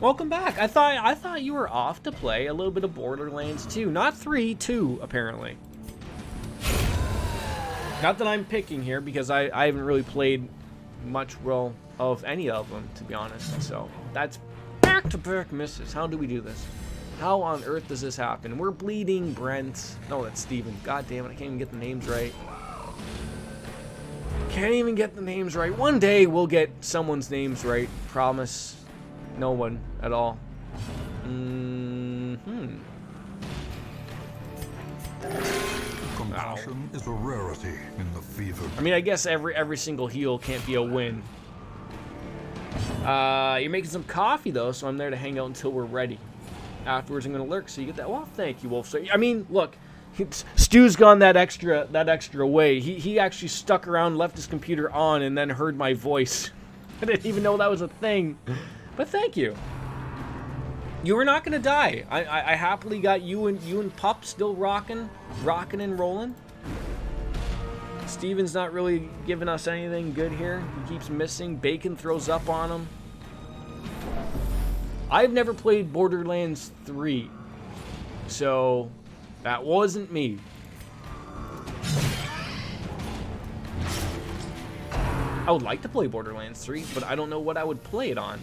Welcome back. I thought you were off to play a little bit of Borderlands 2. Not 3, 2, apparently. Not that I'm picking here, because I haven't really played much, well, of any of them, to be honest. So, that's back-to-back misses. How do we do this? How on earth does this happen? We're bleeding Brent. No, that's Steven. God damn it, I can't even get the names right. Can't even get the names right. One day, we'll get someone's names right. Promise. No one at all. Compassion is a rarity in the fever. I mean, I guess every single heal can't be a win. You're making some coffee though, so I'm there to hang out until we're ready. Afterwards, I'm gonna lurk, so you get that. Well, thank you, Wolf. So, I mean, look, Stu's gone that extra way. He actually stuck around, left his computer on, and then heard my voice. I didn't even know that was a thing. But thank you. You were not gonna die. I happily got you and Pup still rocking and rolling. Steven's not really giving us anything good here. He keeps missing. Bacon throws up on him. I've never played Borderlands 3, so that wasn't me. I would like to play Borderlands 3, but I don't know what I would play it on.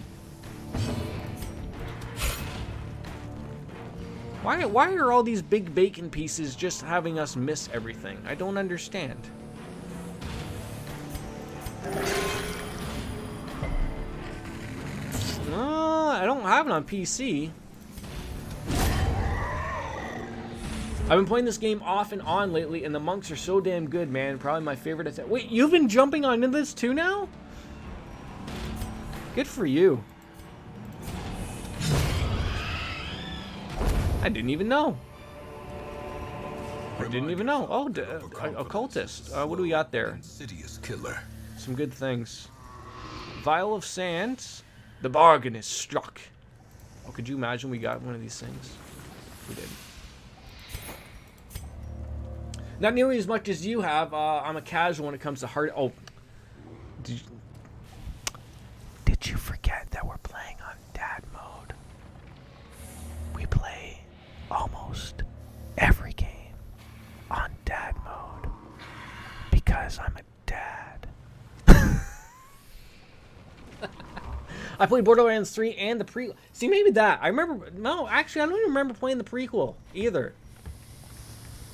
Why are all these big bacon pieces just having us miss everything? I don't understand. I don't have it on PC. I've been playing this game off and on lately, and the monks are so damn good, man. Probably my favorite. Wait, you've been jumping on into this too now? Good for you. I didn't even know. I didn't even know. Oh, occultist. What do we got there? Insidious killer. Some good things. Vial of sand. The bargain is struck. Oh, could you imagine we got one of these things? We did. Not nearly as much as you have. I'm a casual when it comes to hard. Oh, did you forget that we're playing on dad mode? We play almost every game on dad mode because I'm a dad. I played Borderlands 3 and the prequel. See, maybe that. I remember. No, actually, I don't even remember playing the prequel either.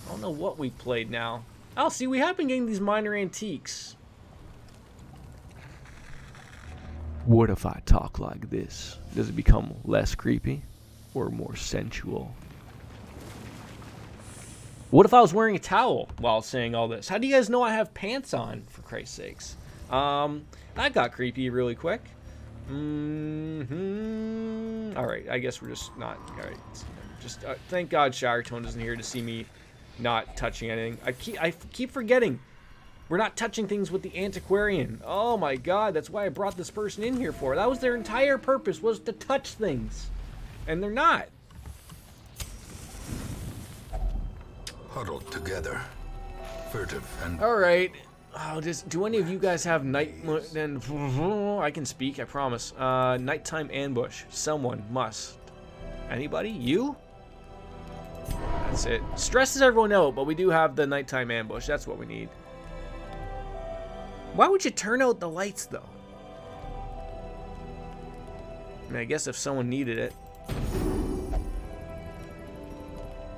I don't know what we've played now. Oh, see, we have been getting these minor antiques. What if I talk like this? Does it become less creepy or more sensual? What if I was wearing a towel while saying all this? How do you guys know I have pants on, for Christ's sakes? That got creepy really quick. Alright, I guess we're just not... Alright, just thank God Shiretone isn't here to see me not touching anything. I keep forgetting. We're not touching things with the antiquarian. Oh my God, that's why I brought this person in here for. That was their entire purpose, was to touch things. And they're not. Huddled together. Furtive and... Alright. Oh, do any of you guys have then I can speak, I promise. Nighttime ambush. Someone must. Anybody? You? That's it. Stresses everyone out, but we do have the nighttime ambush. That's what we need. Why would you turn out the lights, though? I mean, I guess if someone needed it.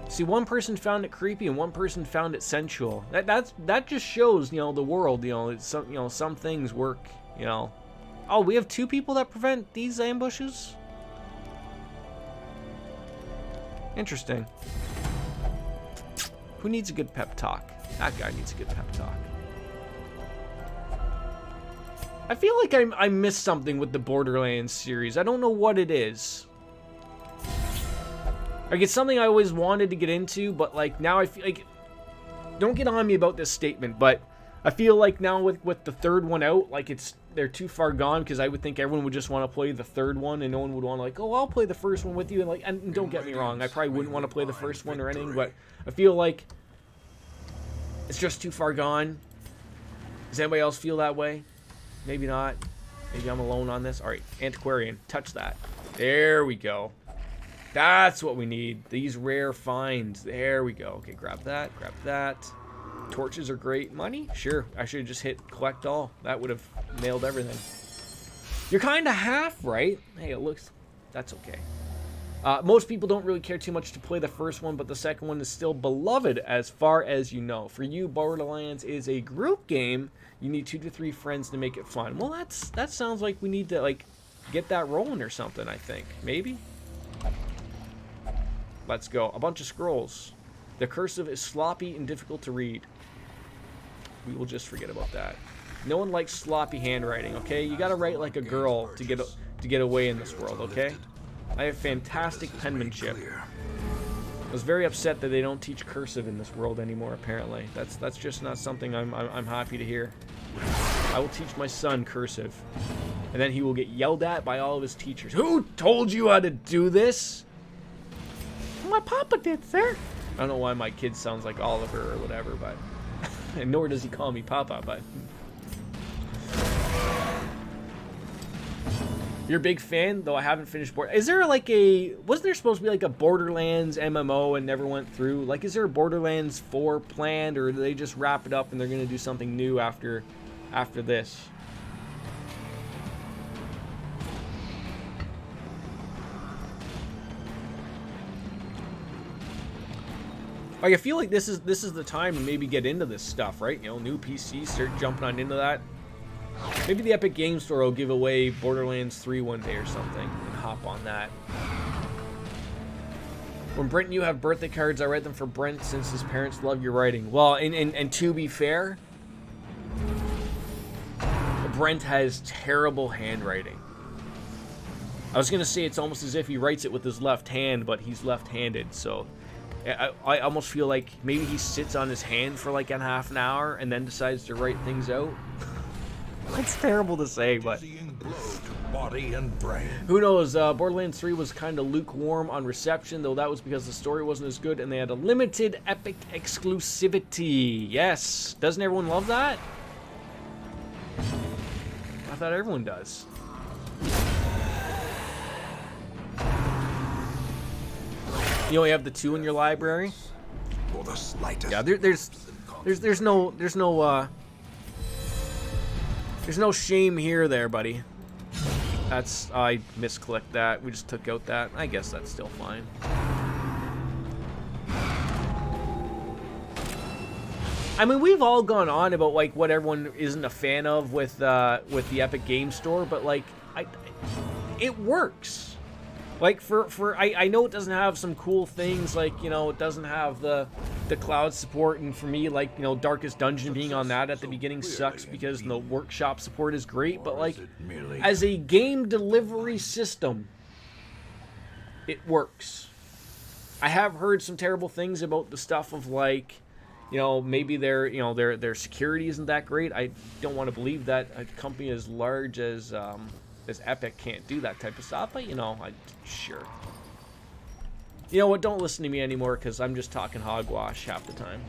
See, one person found it creepy and one person found it sensual. That just shows, you know, the world, you know, it's some, you know, some things work, you know. Oh, we have 2 people that prevent these ambushes? Interesting. Who needs a good pep talk? That guy needs a good pep talk. I feel like I missed something with the Borderlands series. I don't know what it is. Like, it's something I always wanted to get into, but, like, now I feel like... Don't get on me about this statement, but I feel like now with the third one out, like, they're too far gone, because I would think everyone would just want to play the third one, and no one would want to, like, oh, I'll play the first one with you, and, like, and don't get me wrong, I probably wouldn't want to play the first one or anything, but I feel like it's just too far gone. Does anybody else feel that way? Maybe not. Maybe I'm alone on this. Alright, antiquarian. Touch that. There we go. That's what we need. These rare finds. There we go. Okay, grab that. Grab that. Torches are great. Money? Sure. I should have just hit collect all. That would have nailed everything. You're kind of half right. Hey, it looks... That's okay. Most people don't really care too much to play the first one, but the second one is still beloved as far as you know. For you, Borderlands is a group game. You need 2 to 3 friends to make it fun. Well, that sounds like we need to, like, get that rolling or something, I think. Maybe? Let's go. A bunch of scrolls. The cursive is sloppy and difficult to read. We will just forget about that. No one likes sloppy handwriting, okay? You gotta write like a girl to get away in this world, okay? I have fantastic penmanship. I was very upset that they don't teach cursive in this world anymore, apparently. That's just not something I'm happy to hear. I will teach my son cursive. And then he will get yelled at by all of his teachers. Who told you how to do this? My papa did, sir. I don't know why my kid sounds like Oliver or whatever, but... and nor does he call me papa, but... You're a big fan, though I haven't finished Is there like a... Wasn't there supposed to be like a Borderlands MMO and never went through? Like, is there a Borderlands 4 planned, or do they just wrap it up and they're going to do something new after this? Like, I feel like this is the time to maybe get into this stuff, right? You know, new PCs, start jumping on into that. Maybe the Epic Game Store will give away Borderlands 3 one day or something and hop on that. When Brent and you have birthday cards, I write them for Brent since his parents love your writing. Well, and to be fair, Brent has terrible handwriting. I was going to say it's almost as if he writes it with his left hand, but he's left-handed, so... I almost feel like maybe he sits on his hand for like a half an hour and then decides to write things out. It's terrible to say, but body and brain. Who knows? Borderlands 3 was kind of lukewarm on reception, though that was because the story wasn't as good and they had a limited Epic exclusivity. Yes. Doesn't everyone love that? I thought everyone does. You only have the 2 in your library? For the slightest. Yeah, there's no shame here there, buddy. I misclicked that. We just took out that. I guess that's still fine. I mean, we've all gone on about like what everyone isn't a fan of with the Epic Game Store, but like it works. Like I know it doesn't have some cool things, like, you know, it doesn't have the cloud support, and for me, like, you know, Darkest Dungeon being on that at the beginning sucks because the workshop support is great, but like as a game delivery system, it works. I have heard some terrible things about the stuff of like, you know, maybe their security isn't that great. I don't want to believe that a company as large as Epic can't do that type of stuff, but, you know, sure. You know what, don't listen to me anymore, because I'm just talking hogwash half the time.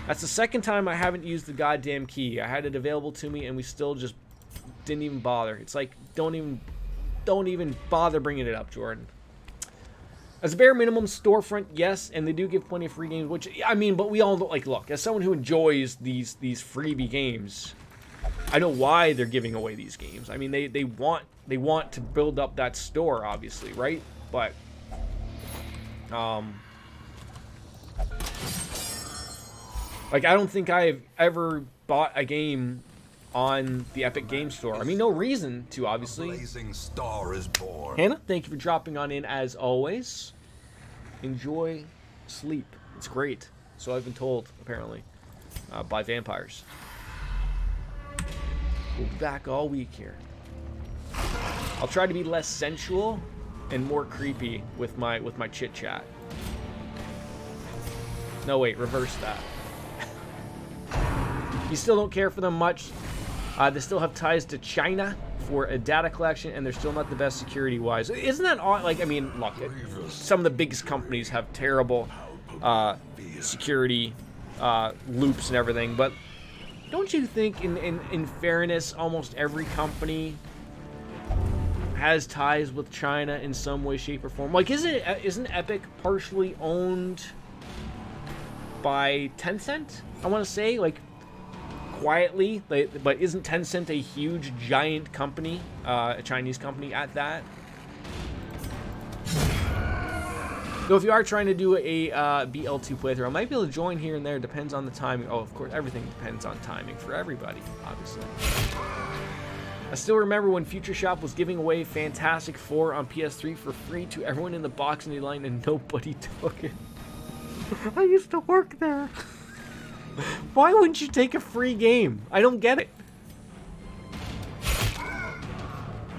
That's the second time I haven't used the goddamn key. I had it available to me, and we still just didn't even bother. It's like, don't even bother bringing it up, Jordan. As a bare minimum, storefront, yes, and they do give plenty of free games, which, I mean, but we all, like, look, as someone who enjoys these freebie games, I know why they're giving away these games. I mean, they want to build up that store, obviously, right? But like, I don't think I've ever bought a game on the Epic Game Store. I mean, no reason to, obviously. Blazing star is born. Hannah, thank you for dropping on in as always. Enjoy sleep. It's great. So I've been told, apparently, by vampires. We'll be back all week here. I'll try to be less sensual and more creepy with my chit chat. No, wait, reverse that. You still don't care for them much. They still have ties to China for a data collection, and they're still not the best security-wise. Isn't that odd? Like, I mean, look, some of the biggest companies have terrible security loops and everything, but don't you think, in fairness, almost every company has ties with China in some way, shape, or form. Like, isn't Epic partially owned by Tencent? I want to say, like, quietly, but isn't Tencent a huge, giant company, a Chinese company at that? So if you are trying to do a BL2 playthrough, I might be able to join here and there. Depends on the timing. Oh, of course, everything depends on timing for everybody, obviously. I still remember when Future Shop was giving away Fantastic Four on PS3 for free to everyone in the boxing line, and nobody took it. I used to work there. Why wouldn't you take a free game? I don't get it.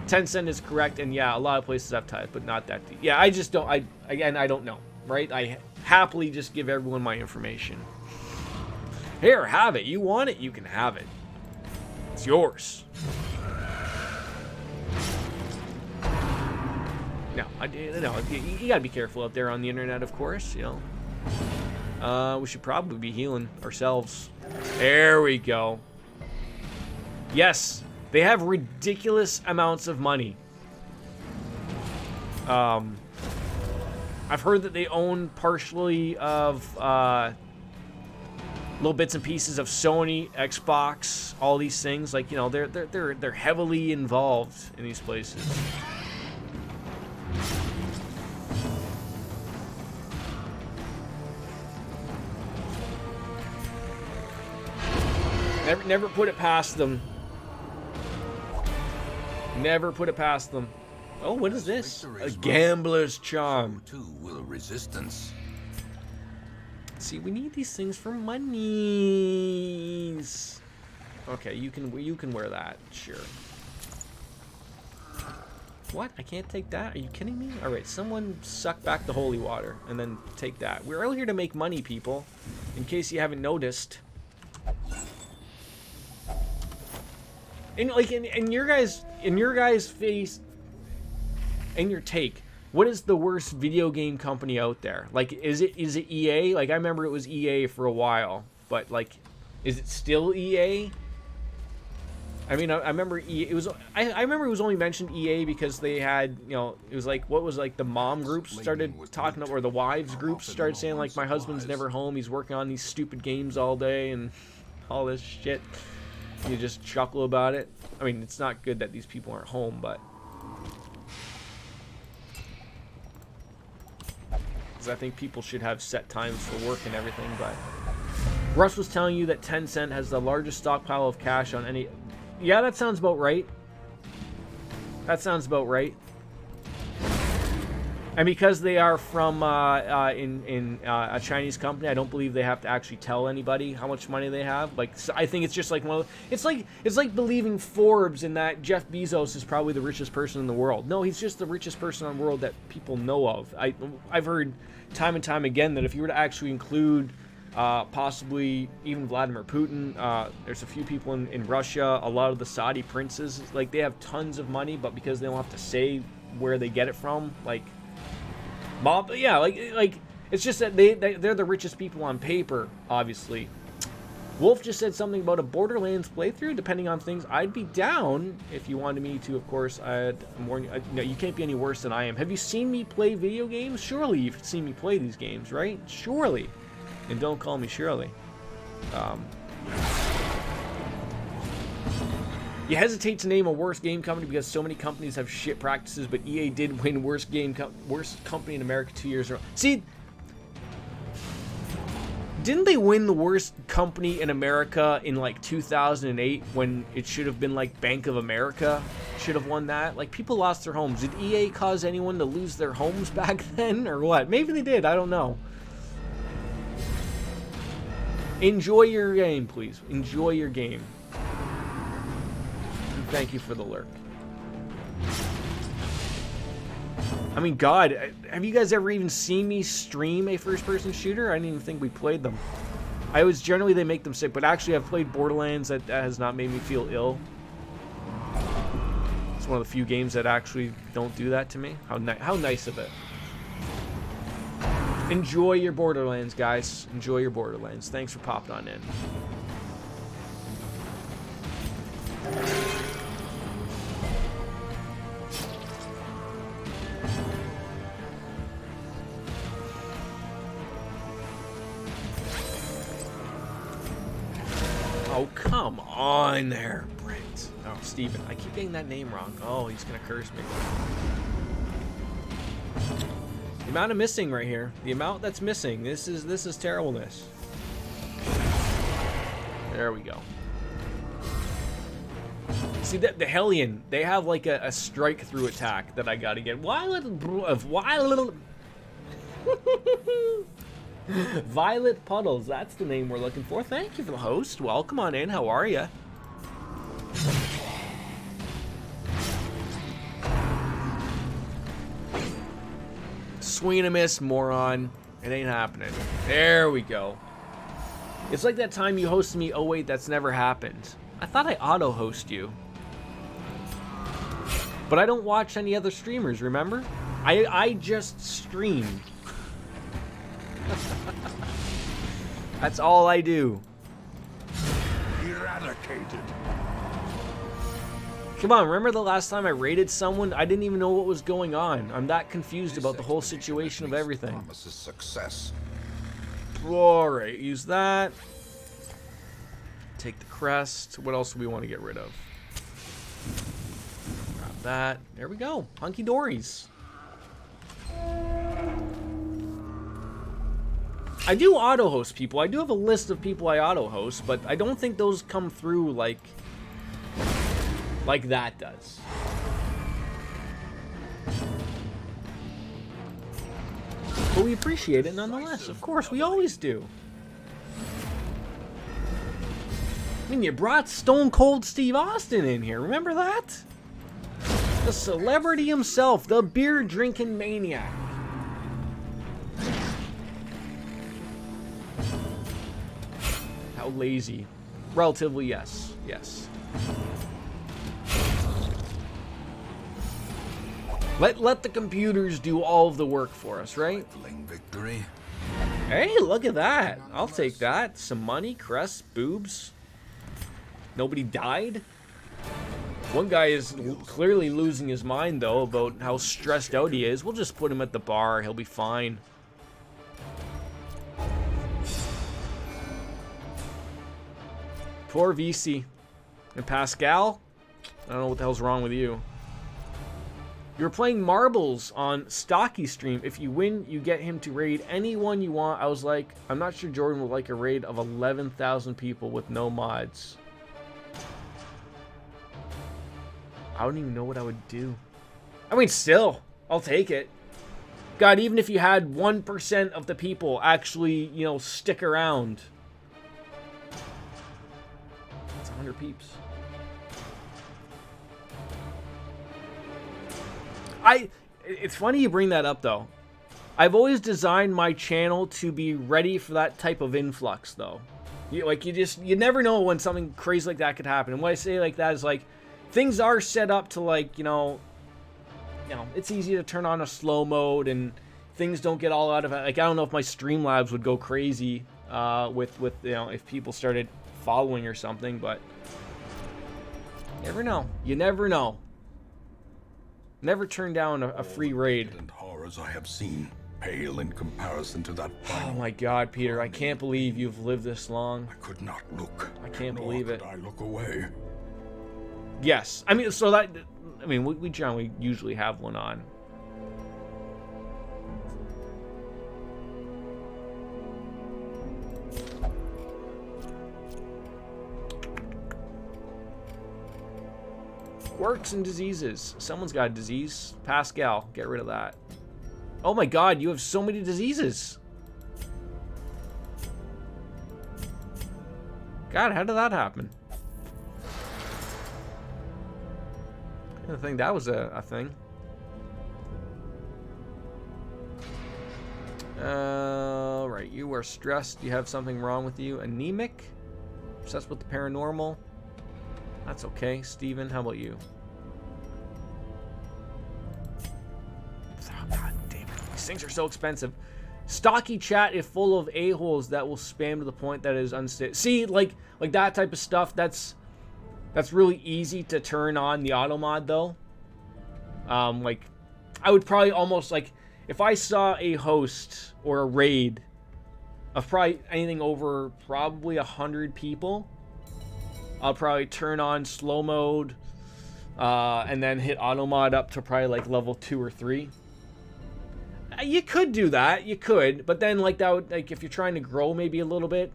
Tencent is correct, and yeah, a lot of places have ties, but not that deep. Yeah, I just don't. I don't know, right? I happily just give everyone my information. Here, have it. You want it, you can have it. It's yours. No, you gotta be careful out there on the internet, of course. You know, we should probably be healing ourselves. There we go. Yes. They have ridiculous amounts of money. I've heard that they own partially of little bits and pieces of Sony, Xbox, all these things. Like, you know, they're heavily involved in these places. Never put it past them. Never put it past them. Oh, what is this? A gambler's charm. Too will resistance. See, we need these things for monies. Okay, you can wear that, sure. What? I can't take that? Are you kidding me? All right, someone suck back the holy water and then take that. We're all here to make money, people. In case you haven't noticed. And like in your guys' face, and your take, what is the worst video game company out there? Like, is it EA? Like, I remember it was EA for a while, but like, is it still EA? I mean, I remember EA. It was I remember it was only mentioned EA because they had, you know, it was like, what was like the mom groups started talking, or the wives groups started saying like, my husband's never home, he's working on these stupid games all day and all this shit. You just chuckle about it. I mean, it's not good that these people aren't home, but because I think people should have set times for work and everything. But Russ was telling you that Tencent has the largest stockpile of cash on any. Yeah, that sounds about right. That sounds about right. And because they are from a Chinese company, I don't believe they have to actually tell anybody how much money they have. Like, so I think it's just like it's like believing Forbes in that Jeff Bezos is probably the richest person in the world. No, he's just the richest person in the world that people know of. I've heard time and time again that if you were to actually include possibly even Vladimir Putin, there's a few people in Russia, a lot of the Saudi princes, like they have tons of money, but because they don't have to say where they get it from, like. Bob, yeah, like it's just that they're the richest people on paper, obviously. Wolf just said something about a Borderlands playthrough. Depending on things, I'd be down if you wanted me to. Of course, no, you can't be any worse than I am. Have you seen me play video games? Surely you've seen me play these games, right? Surely, and don't call me Shirley. You hesitate to name a worst game company because so many companies have shit practices, but EA did win worst company in America 2 years in a row. See, didn't they win the worst company in America in like 2008 when it should have been like Bank of America should have won that? Like, people lost their homes. Did EA cause anyone to lose their homes back then or what? Maybe they did. I don't know. Enjoy your game, please. Enjoy your game. Thank you for the lurk. I mean, God, have you guys ever even seen me stream a first-person shooter? I didn't even think we played them. Generally they make them sick, but actually I've played Borderlands that has not made me feel ill. It's one of the few games that actually don't do that to me. How nice of it. Enjoy your Borderlands, guys. Enjoy your Borderlands. Thanks for popping on in. Oh, come on there, Brent. Oh, Steven. I keep getting that name wrong. Oh, he's going to curse me. The amount of missing right here. The amount that's missing. This is terribleness. There we go. See, the Hellion, they have like a strike-through attack that I gotta get. Violet Puddles, that's the name we're looking for. Thank you for the host. Welcome on in. How are you? Swing and a miss, moron. It ain't happening. There we go. It's like that time you hosted me. Oh, wait, that's never happened. I thought I auto-host you. But I don't watch any other streamers, remember? I just stream. That's all I do. Eradicated. Come on, remember the last time I raided someone? I didn't even know what was going on. I'm that confused about the whole situation of everything. Promises success. Alright, use that. Take the crest. What else do we want to get rid of? Grab that. There we go. Hunky dories. I do auto-host people. I do have a list of people I auto-host, but I don't think those come through like that does. But we appreciate it nonetheless. Of course, we always do. I mean, you brought Stone Cold Steve Austin in here. Remember that? The celebrity himself, the beer-drinking maniac. How lazy. Relatively, yes. Yes. Let the computers do all of the work for us, right? Victory. Hey, look at that. I'll take that. Some money, crests, boobs. Nobody died. One guy is clearly losing his mind, though, about how stressed out he is. We'll just put him at the bar. He'll be fine. Poor VC. And Pascal? I don't know what the hell's wrong with you. You're playing marbles on Stocky Stream. If you win, you get him to raid anyone you want. I was like, I'm not sure Jordan would like a raid of 11,000 people with no mods. I don't even know what I would do. I mean, still, I'll take it. God, even if you had 1% of the people actually, you know, stick around. That's 100 peeps. It's funny you bring that up, though. I've always designed my channel to be ready for that type of influx, though. You never know when something crazy like that could happen. And what I say like that is, like, things are set up to, like, you know, it's easy to turn on a slow mode and things don't get all out of it. Like, I don't know if my Streamlabs would go crazy with you know, if people started following or something, but you never know. You never know. Never turn down a free raid. And horrors I have seen pale in comparison to that. Oh my God, Peter! I can't believe you've lived this long. I could not look. I can't believe it. I look away. Yes, I mean, so that, I mean, we generally usually have one on. Quirks and diseases. Someone's got a disease. Pascal, get rid of that. Oh my God, you have so many diseases. God, how did that happen? I didn't think that was a thing. Right, you are stressed. You have something wrong with you. Anemic? Obsessed with the paranormal? That's okay. Steven, how about you? Oh, God damn it. These things are so expensive. Stocky chat is full of a-holes that will spam to the point that it is unstable. See, like that type of stuff, that's really easy to turn on the auto mod, though. Like, I would probably almost, like, if I saw a host or a raid of probably anything over probably 100 people, I'll probably turn on slow mode, and then hit auto mod up to probably like level 2 or 3. You could do that, you could, but then like that would, like if you're trying to grow maybe a little bit.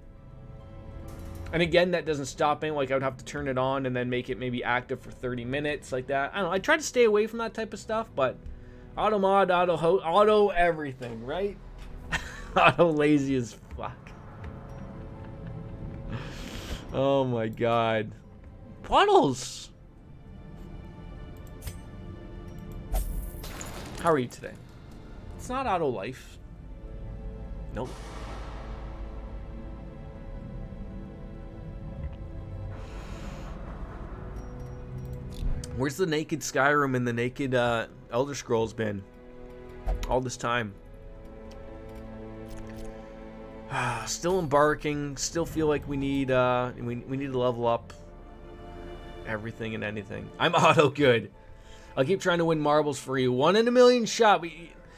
And again, that doesn't stop me. Like I would have to turn it on and then make it maybe active for 30 minutes like that. I don't know. I try to stay away from that type of stuff, but auto mod, auto everything, right? Auto lazy as fuck. Oh my god. Puddles! How are you today? It's not auto life. Nope. Where's the naked Skyrim and the naked Elder Scrolls been all this time? Still embarking. Still feel like we need we need to level up everything and anything. I'm auto good. I'll keep trying to win marbles for you. 1 in a million shot.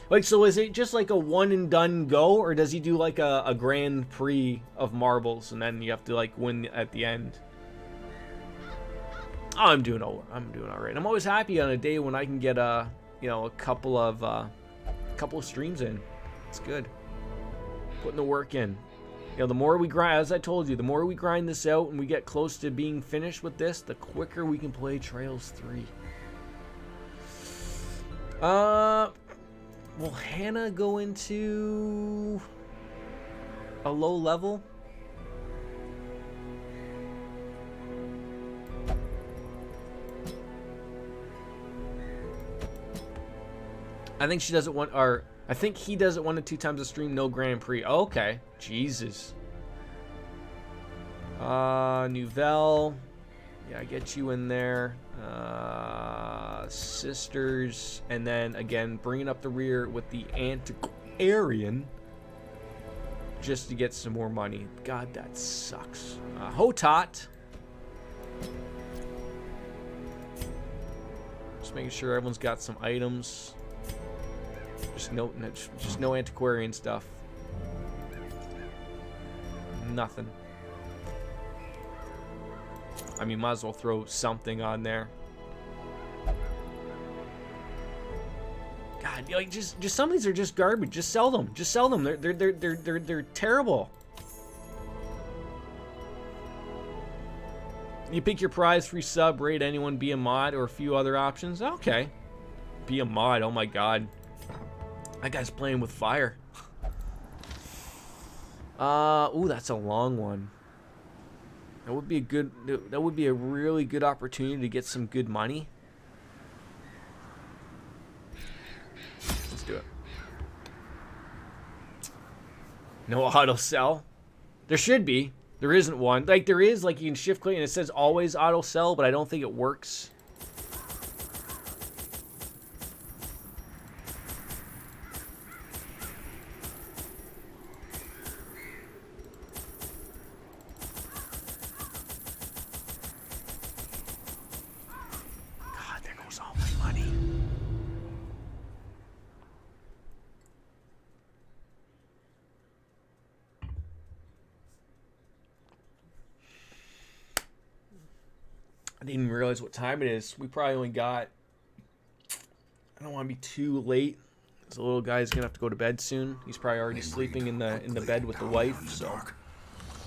Like, so is it just like a one and done go, or does he do like a Grand Prix of marbles and then you have to like win at the end? Oh, I'm doing all right. I'm always happy on a day when I can get a couple of streams in. It's good. Putting the work in. The more we grind, as I told you, the more we grind this out and we get close to being finished with this, the quicker we can play Trails 3. Will Hannah go into a low level? I think she doesn't want, or I think he does it 1 to 2 times a stream, no Grand Prix. Oh, okay. Jesus. Nouvelle. Yeah, I get you in there. Sisters. And then, again, bringing up the rear with the Antiquarian. Just to get some more money. God, that sucks. Hotot. Just making sure everyone's got some items. Just no antiquarian stuff. Nothing. I mean, might as well throw something on there. God, like just some of these are just garbage. Just sell them. Just sell them. They're terrible. You pick your prize, free sub, rate anyone, be a mod, or a few other options. Okay. Be a mod. Oh my god. That guy's playing with fire. Ooh, that's a long one. That would be a good. That would be a really good opportunity to get some good money. Let's do it. No auto sell. There should be. There isn't one. Like there is. Like you can shift click and it says always auto sell, but I don't think it works. I didn't even realize what time it is. We probably only got... I don't want to be too late. This little guy's gonna have to go to bed soon. He's probably already sleeping in the bed with the wife. So,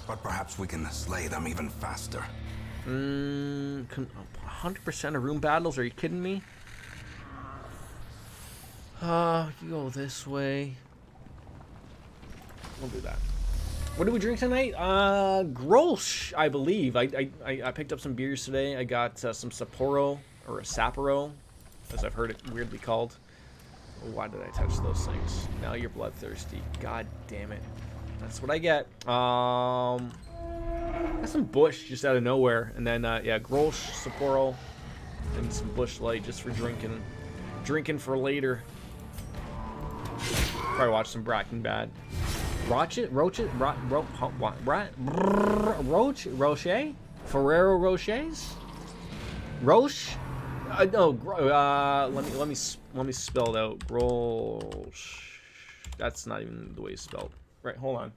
but perhaps we can slay them even faster. 100% of room battles? Are you kidding me? You go this way. We'll do that. What did we drink tonight? Grolsch, I believe. I picked up some beers today. I got some Sapporo, or a Sapporo, as I've heard it weirdly called. Why did I touch those things? Now you're bloodthirsty. God damn it. That's what I get. Got some Bush just out of nowhere. And then, yeah, Grolsch, Sapporo, and some Bush Light just for drinking. Drinking for later. Probably watch some Breaking Bad. Roche? Ferrero Rochers? Roche? No, let me spell it out. Grolsch. That's not even the way it's spelled. Right, hold on.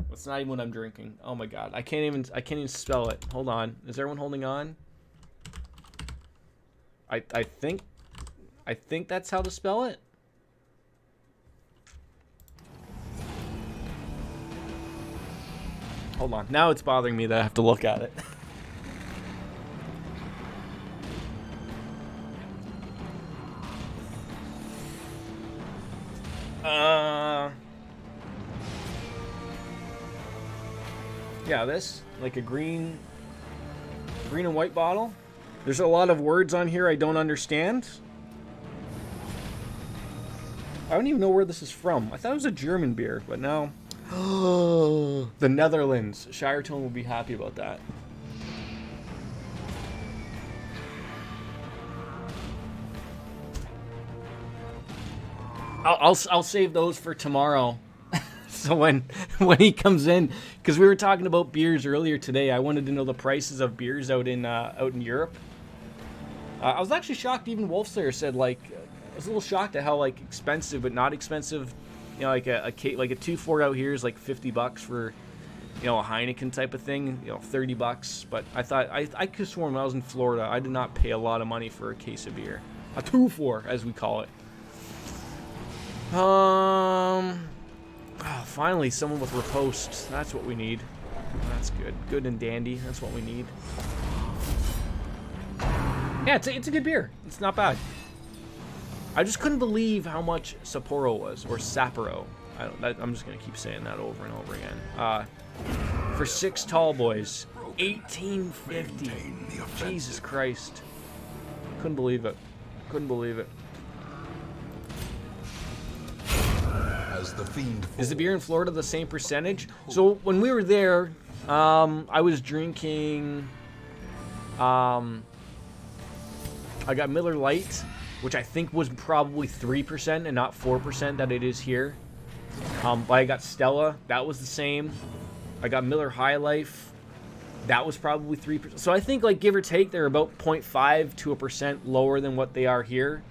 That's not even what I'm drinking. Oh my god, I can't even spell it. Hold on. Is everyone holding on? I think that's how to spell it. Hold on. Now it's bothering me that I have to look at it. Yeah, this, like a green and white bottle. There's a lot of words on here I don't understand. I don't even know where this is from. I thought it was a German beer, but now... the Netherlands. Shiretone will be happy about that. I'll save those for tomorrow. So when he comes in, because we were talking about beers earlier today, I wanted to know the prices of beers out in Europe. I was actually shocked. Even Wolfslayer said, like, I was a little shocked at how like expensive but not expensive. You know, like a 2-4 out here is like $50 for, you know, a Heineken type of thing. You know, $30. But I thought I could have sworn when I was in Florida, I did not pay a lot of money for a case of beer, a 2-4 as we call it. Oh, finally, someone with riposte. That's what we need. That's good. Good and dandy. That's what we need. Yeah, it's a good beer. It's not bad. I just couldn't believe how much Sapporo was, or Sapporo. I'm just gonna keep saying that over and over again. For 6 tall boys, $18.50. Jesus Christ. Couldn't believe it. Couldn't believe it. The fiend is the beer in Florida the same percentage? So when we were there, I was drinking. I got Miller Lite, which I think was probably 3% and not 4% that it is here. But I got Stella, that was the same. I got Miller High Life, that was probably 3%. So I think, like, give or take, they're about 0.5 to 1% lower than what they are here.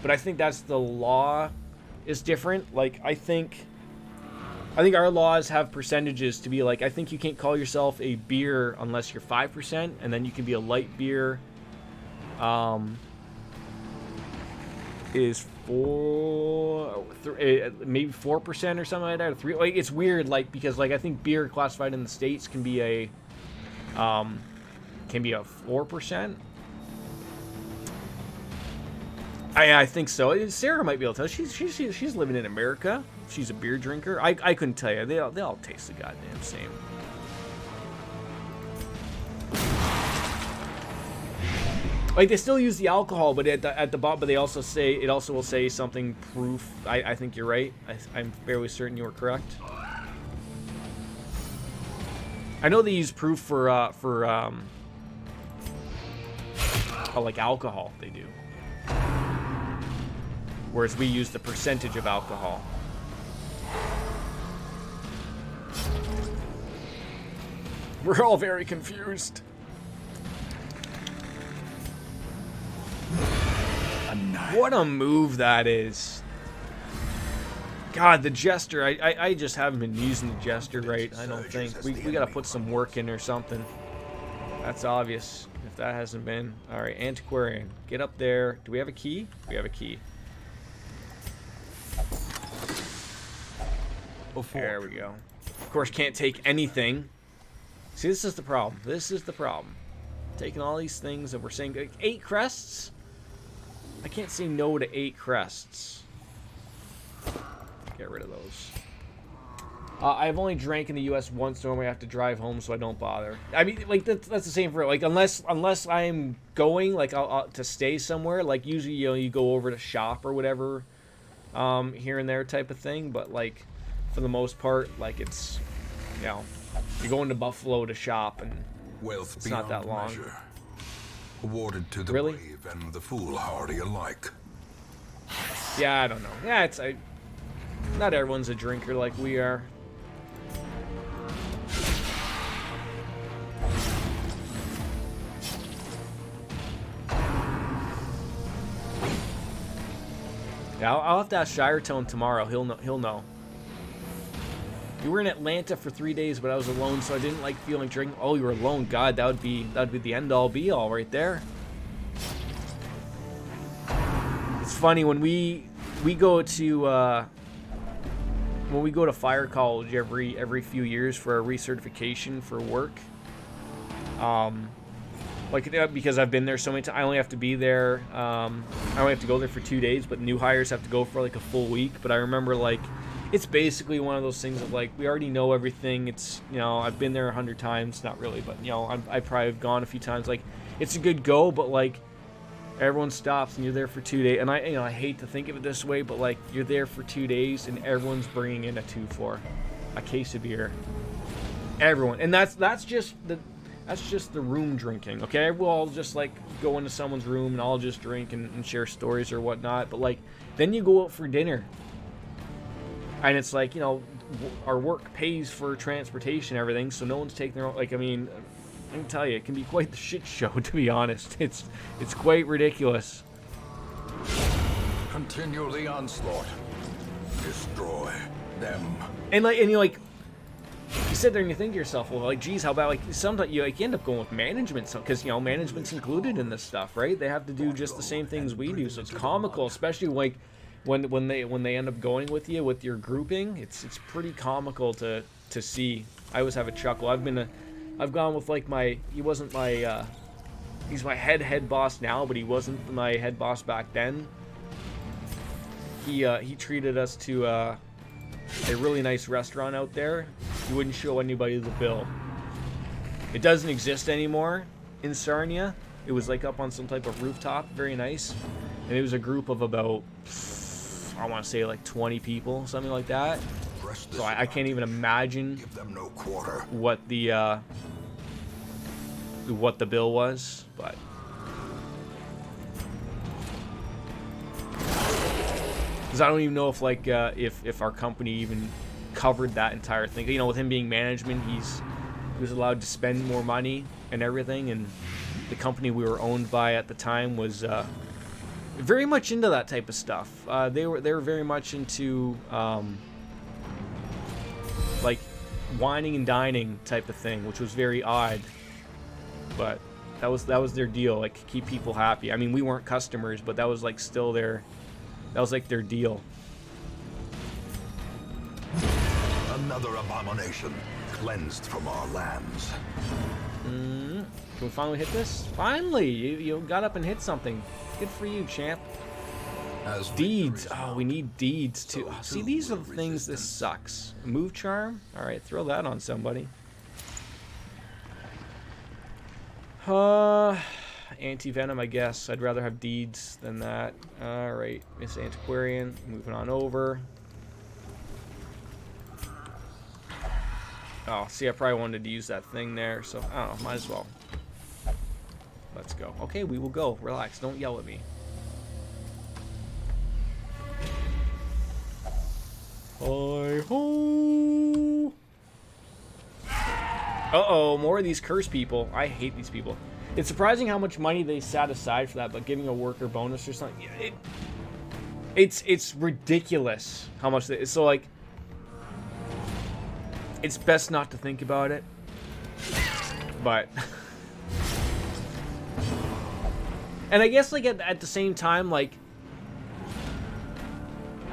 But I think that's the law. Is different. Like, I think our laws have percentages to be like, I think you can't call yourself a beer unless you're 5%, and then you can be a light beer. Is maybe 4% or something like that, or 3. Like, it's weird, like, because like I think beer classified in the States can be a 4%. I think so. Sarah might be able to tell. She's living in America. She's a beer drinker. I couldn't tell you. They all taste the goddamn same. Like, they still use the alcohol, but at the bottom, but they also say it also will say something proof. I think you're right. I'm fairly certain you were correct. I know they use proof for like alcohol. They do. Whereas we use the percentage of alcohol. We're all very confused. What a move that is. God, the Jester. I just haven't been using the Jester right, I don't think. We gotta put some work in or something. That's obvious, if that hasn't been. Alright, Antiquarian. Get up there. Do we have a key? We have a key. There we go. Of course, can't take anything. See, this is the problem. This is the problem. Taking all these things that we're saying, like, 8 crests? I can't say no to 8 crests. Get rid of those. I've only drank in the U.S. once. Normally I have to drive home, so I don't bother. I mean, like, that's the same for, like, unless I'm going, like, I'll to stay somewhere. Like, usually, you know, you go over to shop or whatever, here and there type of thing. But, like, for the most part, like, it's, you know, you're going to Buffalo to shop, and wealth it's not that long. Measure. Awarded to the brave and the foolhardy alike. Yeah, I don't know. Yeah, it's not everyone's a drinker like we are. Yeah, I'll have to ask Shiretone tomorrow. He'll know. You were in Atlanta for 3 days, but I was alone, so I didn't like feeling drinking. Oh, you were alone. God, that would be the end all be all right there. It's funny when we go to fire college every few years for a recertification for work. Because I've been there so many times, I only have to be there. I only have to go there for 2 days, but new hires have to go for like a full week. But I remember like, it's basically one of those things of like, we already know everything. It's, you know, I've been there 100 times, not really, but you know, I probably have gone a few times. Like, it's a good go, but like, everyone stops and you're there for 2 days. And I hate to think of it this way, but like, you're there for 2 days and everyone's bringing in a 2-4, a case of beer. Everyone, and that's just the room drinking, okay? We'll all just like go into someone's room and all just drink and share stories or whatnot. But like, then you go out for dinner, and it's like, you know, our work pays for transportation and everything, so no one's taking their own. Like, I mean, I can tell you, it can be quite the shit show, to be honest. It's quite ridiculous. Continue the onslaught. Destroy them. And you're like, you sit there and you think to yourself, well, like, geez, how about, like, sometimes you end up going with management, because, you know, management's included in this stuff, right? They have to do just the same things we do, so it's comical, especially like when they end up going with you with your grouping. It's pretty comical to see. I always have a chuckle. I've gone with like he's my head boss now, but he wasn't my head boss back then. He treated us to a really nice restaurant out there. He wouldn't show anybody the bill. It doesn't exist anymore in Sarnia. It was like up on some type of rooftop, very nice. And it was a group of about, I want to say like 20 people, something like that. So I can't even imagine what the bill was, but because I don't even know if like if our company even covered that entire thing. You know, with him being management, he was allowed to spend more money and everything, and the company we were owned by at the time was very much into that type of stuff. They were very much into like whining and dining type of thing, which was very odd, but that was their deal, like keep people happy. I mean, we weren't customers, but that was like still that was like their deal. Another abomination cleansed from our lands. Can we finally hit this? Finally, you got up and hit something. Good for you, champ. As Deeds. Oh, we need deeds too. Oh, see, these are the things. This sucks. Move charm. All right, throw that on somebody. Anti-venom, I guess. I'd rather have deeds than that. All right, Miss Antiquarian. Moving on over. Oh, see, I probably wanted to use that thing there, so I don't know. Might as well. Let's go. Okay, we will go. Relax. Don't yell at me. Hi-ho! Uh-oh, more of these curse people. I hate these people. It's surprising how much money they set aside for that, but giving a worker bonus or something, it's ridiculous how much they... So, like, it's best not to think about it, but... And I guess, like, at the same time, like,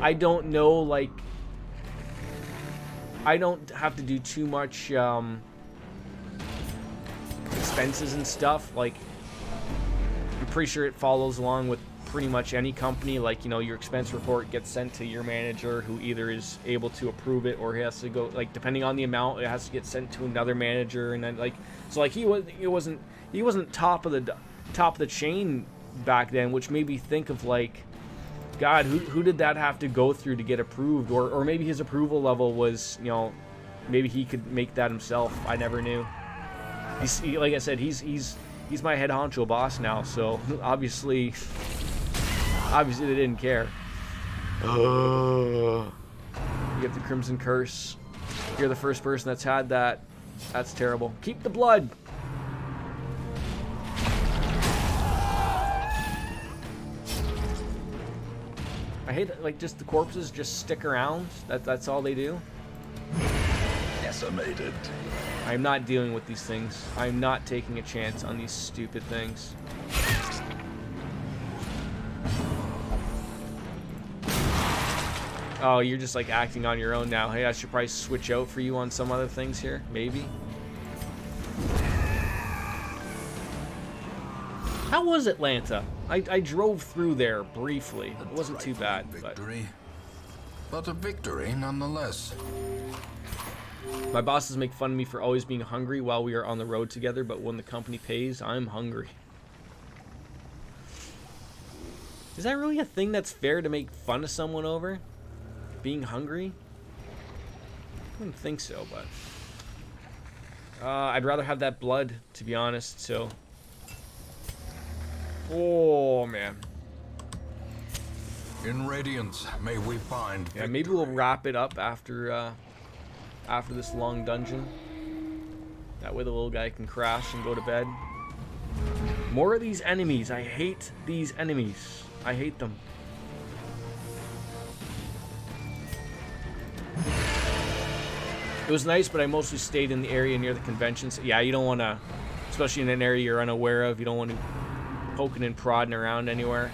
I don't know, like, I don't have to do too much, expenses and stuff. Like, I'm pretty sure it follows along with pretty much any company. Like, you know, your expense report gets sent to your manager, who either is able to approve it or he has to go, like, depending on the amount, it has to get sent to another manager. And then, like, so, like, he wasn't top of the chain back then, which made me think of, like, God, who did that have to go through to get approved? Or maybe his approval level was, you know, maybe he could make that himself. I never knew. Like I said, he's my head honcho boss now, so obviously they didn't care. You get the Crimson Curse. You're the first person that's had that. That's terrible. Keep the blood. I hate that, like, just the corpses just stick around. That's all they do. decimated. I'm not dealing with these things. I'm not taking a chance on these stupid things. Oh, you're just like acting on your own now. Hey, I should probably switch out for you on some other things here. Maybe. How was Atlanta? I drove through there briefly. It wasn't too bad. But a victory nonetheless. My bosses make fun of me for always being hungry while we are on the road together, but when the company pays, I'm hungry. Is that really a thing that's fair to make fun of someone over? Being hungry? I wouldn't think so, but... I'd rather have that blood, to be honest, so... Oh, man. In Radiance, may we find victory. Yeah, maybe we'll wrap it up after this long dungeon. That way the little guy can crash and go to bed. More of these enemies. I hate these enemies. I hate them. It was nice, but I mostly stayed in the area near the conventions. Yeah, you don't want to, especially in an area you're unaware of, you don't want to poking and prodding around anywhere.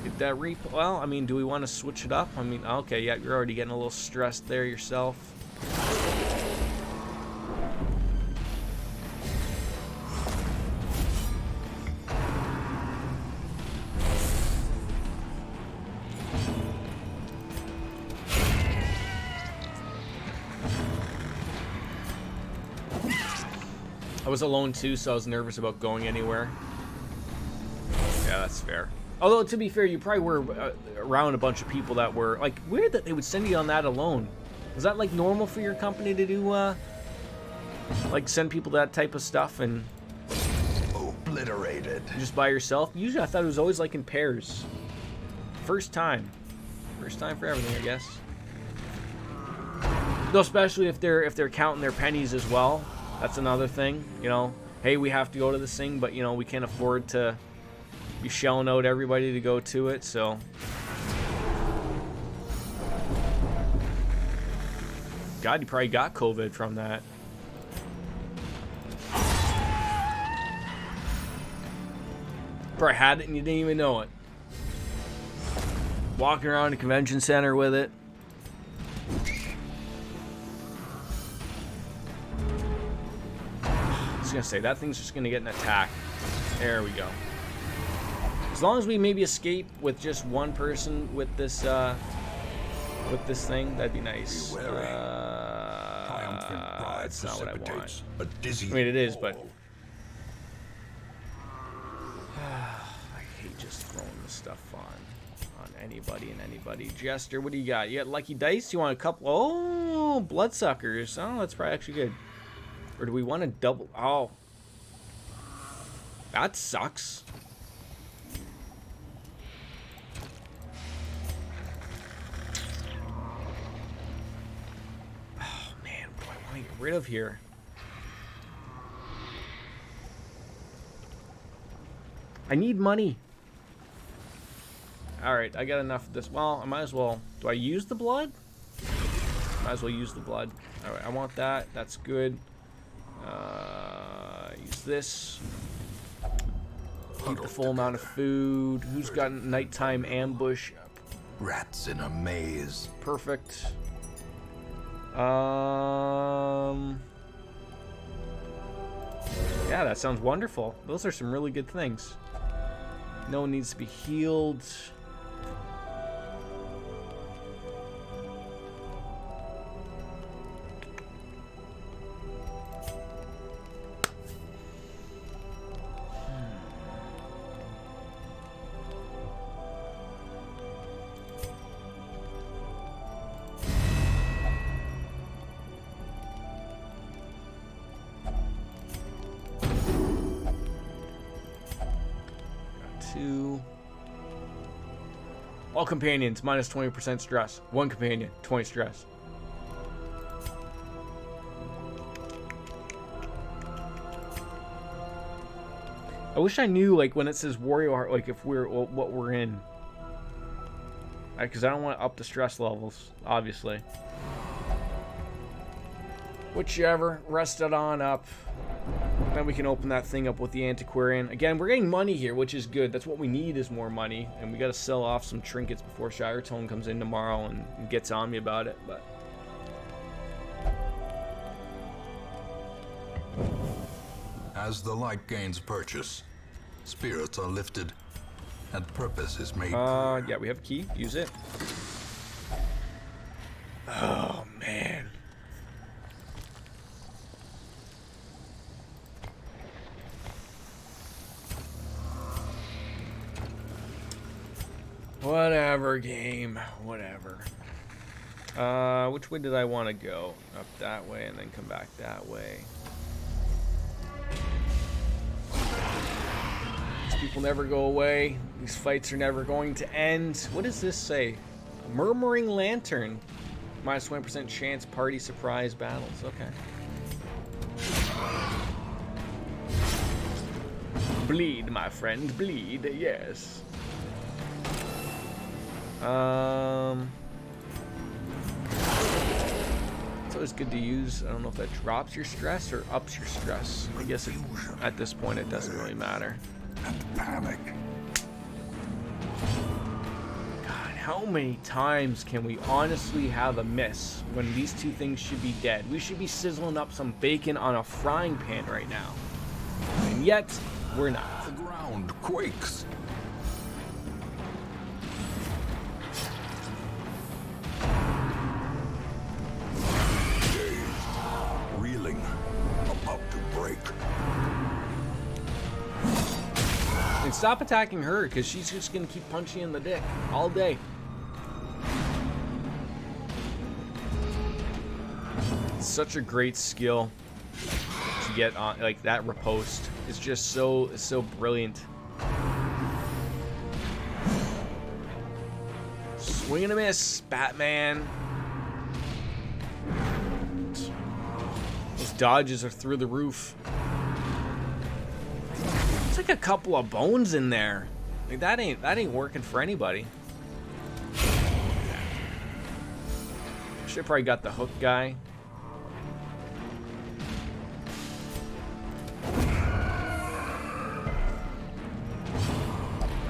Get that well, I mean, do we want to switch it up? I mean, okay, yeah, you're already getting a little stressed there yourself. I was alone too, so I was nervous about going anywhere. Yeah, that's fair. Although, to be fair, you probably were around a bunch of people that were, like, weird that they would send you on that alone. Was that, like, normal for your company to do, like, send people that type of stuff and... Obliterated. Just by yourself? Usually I thought it was always, like, in pairs. First time. First time for everything, I guess. Though, especially if they're counting their pennies as well. That's another thing, you know. Hey, we have to go to this thing, but, you know, we can't afford to be shelling out everybody to go to it, so. God, you probably got COVID from that. Probably had it and you didn't even know it. Walking around the convention center with it. I was gonna say, that thing's just gonna get an attack. There we go. As long as we maybe escape with just one person with this thing, that'd be nice. That's not what I want. I mean, it is, but I hate just throwing this stuff on anybody and anybody. Jester, what do you got? You got lucky dice? You want a couple? Oh, bloodsuckers. Oh, that's probably actually good. Or do we want to double? Oh, that sucks. Oh man, what do I want to get rid of here? I need money. All right, I got enough of this. Well, I might as well. Do I use the blood? Might as well use the blood. All right, I want that. That's good. Use this. Eat the full amount of food. Who's got nighttime ambush? Rats in a maze. Perfect. Yeah, that sounds wonderful. Those are some really good things. No one needs to be healed. All companions, minus 20% stress. One companion, 20 stress. I wish I knew, like, when it says warrior heart, like, if we're, what we're in. Because I don't want to up the stress levels, obviously. Whichever, rest it on up. Then we can open that thing up with the antiquarian. Again, we're getting money here, which is good. That's what we need, is more money. And we got to sell off some trinkets before Shiretone comes in tomorrow and gets on me about it. But As the light gains purchase, spirits are lifted, and purpose is made. yeah, we have a key. Use it. Oh, man. Whatever, game. Whatever. Which way did I want to go? Up that way and then come back that way. These people never go away. These fights are never going to end. What does this say? A Murmuring Lantern. Minus 20% chance party surprise battles. Okay. Bleed, my friend. Bleed. Yes. It's always good to use. I don't know if that drops your stress or ups your stress. I guess at this point it doesn't really matter. And panic. God, how many times can we honestly have a miss when these two things should be dead? We should be sizzling up some bacon on a frying pan right now. And yet, we're not. The ground quakes. Reeling, about to break. And stop attacking her, because she's just going to keep punching you in the dick all day. It's such a great skill to get on, like that riposte. It's just so brilliant. Swing and a miss, Batman. Those dodges are through the roof. It's like a couple of bones in there. Like that ain't working for anybody. Should've probably got the hook guy.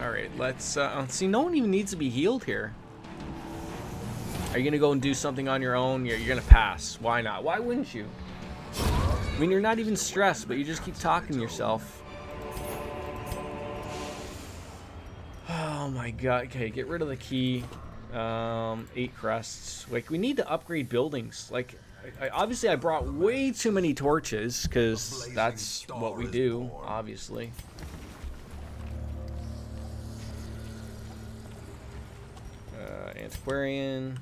Alright, let's see, no one even needs to be healed here. Are you gonna go and do something on your own? You're gonna pass. Why not? Why wouldn't you? I mean, you're not even stressed, but you just keep talking to yourself. Oh my god. Okay, get rid of the key. 8 crests. Like, we need to upgrade buildings. Like, obviously I brought way too many torches, because that's what we do, obviously. Antiquarian.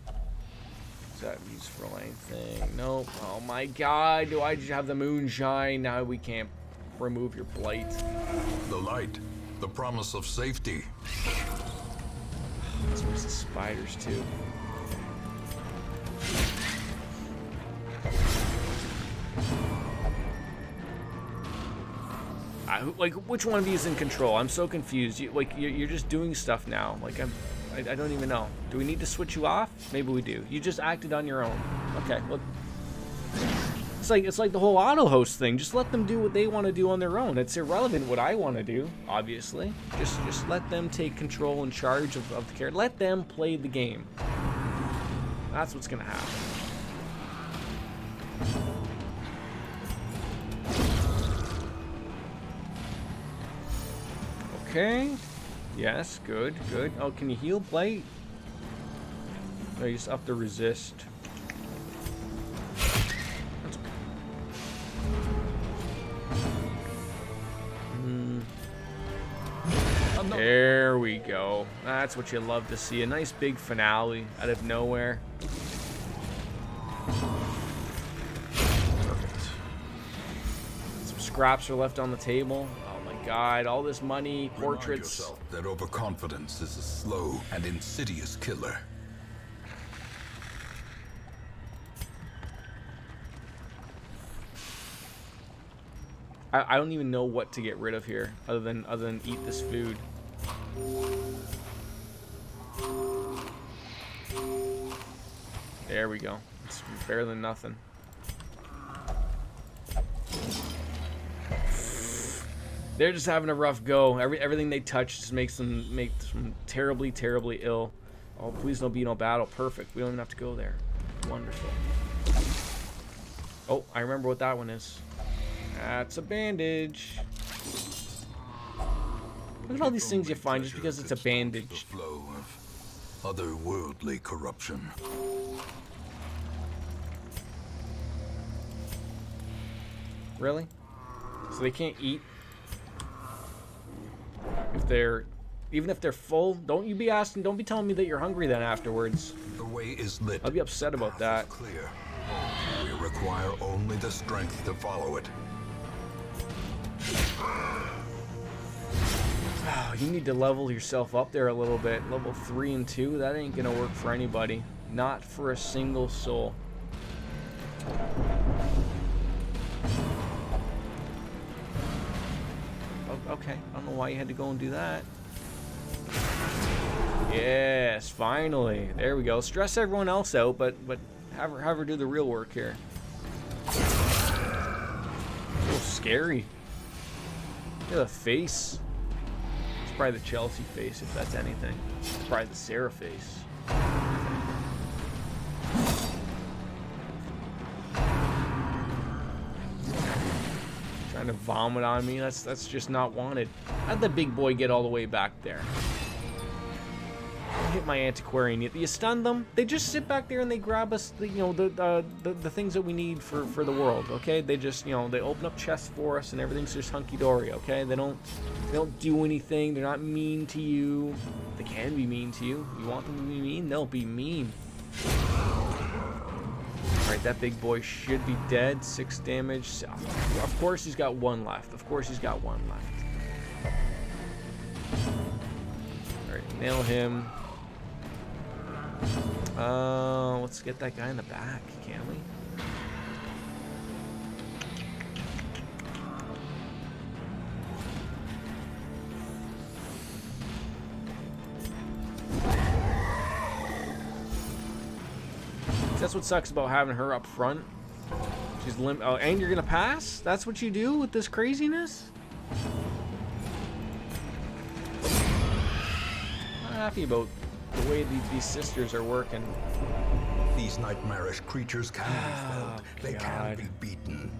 Is that useful for anything? Nope. Oh my god, do I just have the moonshine? Now we can't remove your blight. The light, the promise of safety. There's the spiders too. Like, which one of you is in control? I'm so confused. You're just doing stuff now. Like, I don't even know. Do we need to switch you off? Maybe we do. You just acted on your own. Okay, well, it's like the whole auto host thing. Just let them do what they want to do on their own. It's irrelevant what I want to do, obviously. Just let them take control and charge of the character. Let them play the game. That's what's gonna happen. Okay. Yes, good, good. Oh, can you heal blight? No, you just up the resist. There we go. That's what you love to see. A nice big finale out of nowhere. Perfect. Some scraps are left on the table. Oh my god, all this money, portraits. Remind yourself that overconfidence is a slow and insidious killer. I don't even know what to get rid of here other than eat this food. There we go. It's better than nothing. They're just having a rough go. Everything they touch just makes them terribly, terribly ill. Oh, please don't be no battle. Perfect. We don't even have to go there. Wonderful. Oh, I remember what that one is. That's a bandage. Look at all these things you find just because it's a bandage. The flow of otherworldly corruption. Really? So they can't eat? Even if they're full, don't be telling me that you're hungry then afterwards. The way is lit. I'll be upset about that. Clear. We require only the strength to follow it. Oh, you need to level yourself up there a little bit. Level 3 and 2, that ain't gonna work for anybody. Not for a single soul. Okay, I don't know why you had to go and do that. Yes, finally. There we go. Stress everyone else out, but have her do the real work here. A little scary. Look at the face. It's probably the Chelsea face, if that's anything. It's probably the Sarah face. Trying to vomit on me. That's just not wanted. How'd the big boy get all the way back there? Hit my antiquarian. You stun them. They just sit back there and they grab us. The things that we need for the world. Okay. They just they open up chests for us and everything's just hunky dory. Okay. They don't do anything. They're not mean to you. They can be mean to you. You want them to be mean? They'll be mean. Alright, that big boy should be dead. 6 damage. Of course he's got 1 left. Of course he's got 1 left. Alright, nail him. Let's get that guy in the back, can we? That's what sucks about having her up front. She's oh, and you're gonna pass? That's what you do with this craziness? Not happy about the way these sisters are working. These nightmarish creatures can be felled. They can be beaten.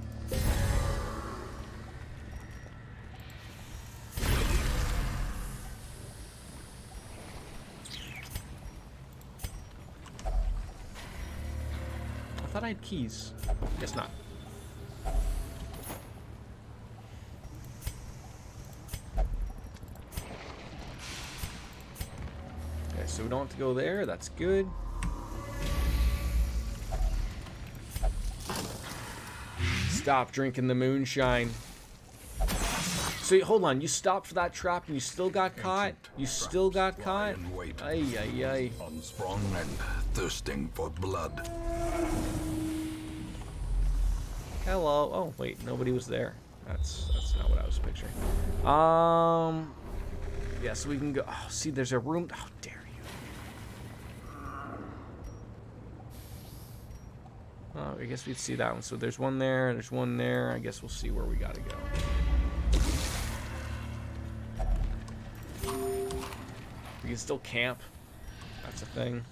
I thought I had keys. Guess not. Okay, so we don't have to go there. That's good. Stop drinking the moonshine. So hold on, you stopped for that trap and you still got caught? You still got caught? Ay, ay, ay. Unsprung and thirsting for blood. Hello. Oh, wait, nobody was there. That's not what I was picturing. Yeah, so we can go. Oh, see, there's a room. How dare you? Oh, I guess we'd see that one. So there's one there. There's one there. I guess we'll see where we gotta go. We can still camp. That's a thing.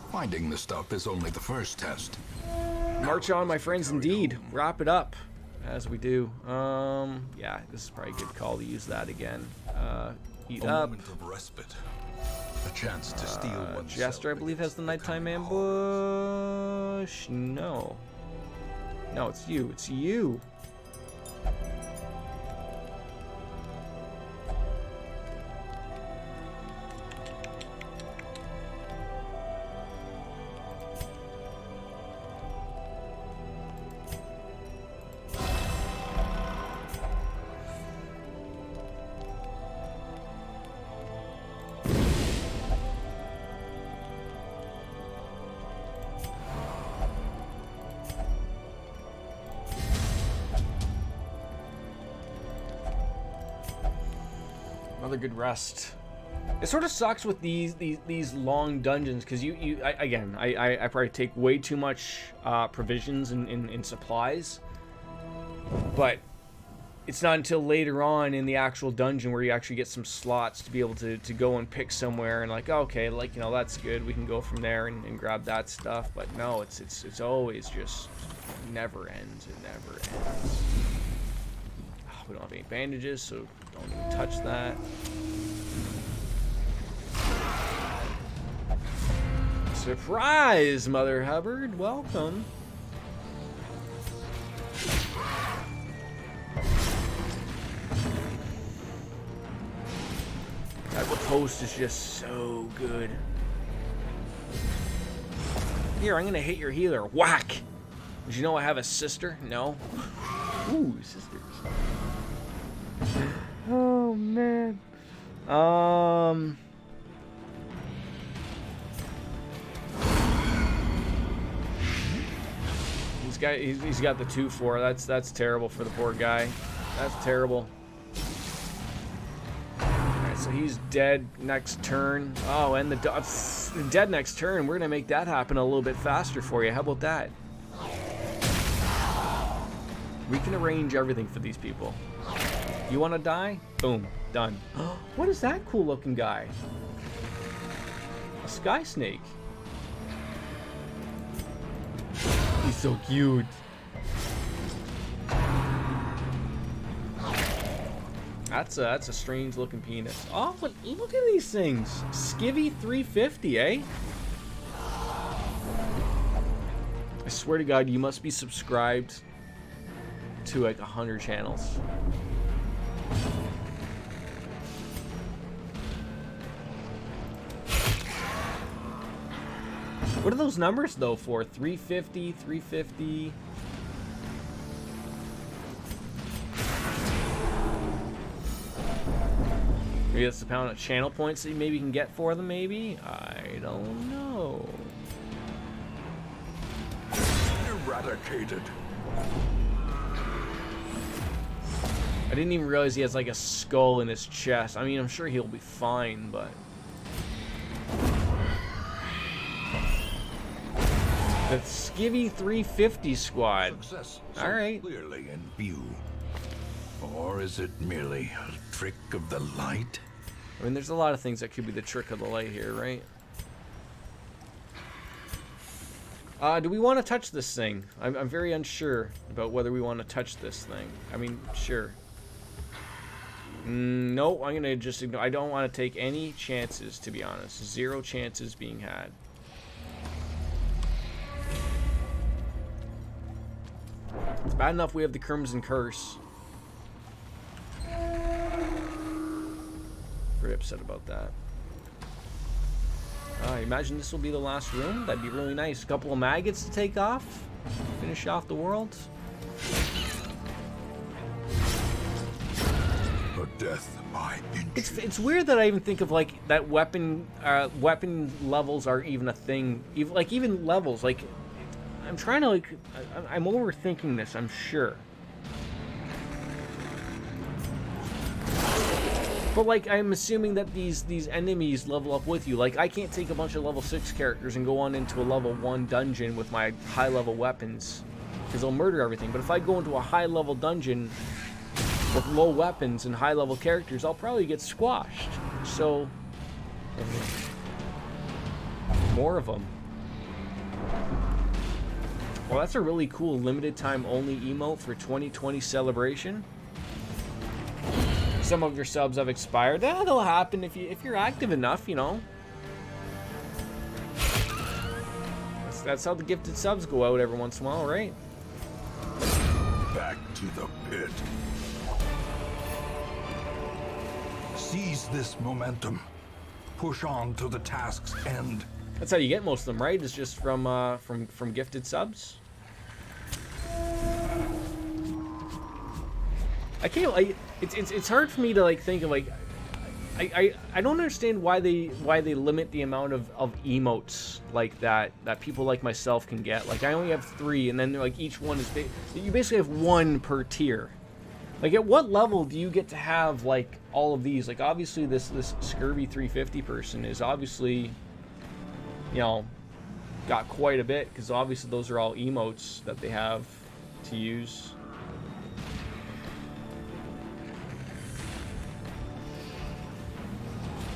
Finding the stuff is only the first test. March on, my friends, indeed. Wrap it up, as we do. Yeah, this is probably a good call to use that again. Eat A up. moment of respite. A chance to steal oneself. Jester, I believe, has the nighttime ambush. No. No, it's you. It's you. Another good rest. It sort of sucks with these long dungeons because I probably take way too much provisions and supplies, but it's not until later on in the actual dungeon where you actually get some slots to be able to go and pick somewhere and like, okay, like, you know, that's good, we can go from there and grab that stuff. But no, it's always just never ends. It never ends. Oh, we don't have any bandages, so don't even touch that. Surprise, Mother Hubbard, welcome. That post is just so good. Here, I'm gonna hit your healer. Whack! Did you know I have a sister? No? Ooh, sisters. Oh, man. He's got the 2-4. That's terrible for the poor guy. That's terrible. Alright, so he's dead next turn. Oh, and the dead next turn. We're gonna make that happen a little bit faster for you. How about that? We can arrange everything for these people. You wanna die? Boom. Done. What is that cool looking guy? A sky snake. He's so cute. That's a strange looking penis. Oh, look at these things. Skivvy 350, eh? I swear to God, you must be subscribed to like 100 channels. What are those numbers though for? 350, 350. Maybe that's the amount of channel points that you maybe can get for them, maybe? I don't know. Eradicated. I didn't even realize he has like a skull in his chest. I mean, I'm sure he'll be fine, but... The Skivvy 350 squad. Success All right. clearly in view. Or is it merely a trick of the light? I mean, there's a lot of things that could be the trick of the light here, right? Do we want to touch this thing? I'm very unsure about whether we want to touch this thing. I mean, sure. No, I'm gonna just ignore. I don't want to take any chances, to be honest. 0 chances being had. It's bad enough we have the Crimson Curse. Very upset about that. I imagine this will be the last room. That'd be really nice. A couple of maggots to take off. Finish off the world. A death by inches. It's weird that I even think of like that weapon levels are even a thing. Even levels, like I'm trying to I'm overthinking this, I'm sure. But like I'm assuming that these enemies level up with you. Like I can't take a bunch of level 6 characters and go on into a level 1 dungeon with my high level weapons, because they'll murder everything. But if I go into a high level dungeon with low weapons and high level characters, I'll probably get squashed. So more of them. Well, that's a really cool limited time only emote for 2020 celebration. Some of your subs have expired. That'll happen if you're active enough, you know. That's how the gifted subs go out every once in a while, right? Back to the pit. Seize this momentum. Push on to the task's end. That's how you get most of them, right? It's just from gifted subs. I can't. It's hard for me to like think of like. I don't understand why they limit the amount of emotes like that people like myself can get. Like I only have 3, and then like each one is you basically have 1 per tier. Like at what level do you get to have like all of these. Like, obviously, this Scurvy 350 person is obviously, you know, got quite a bit, because obviously those are all emotes that they have to use.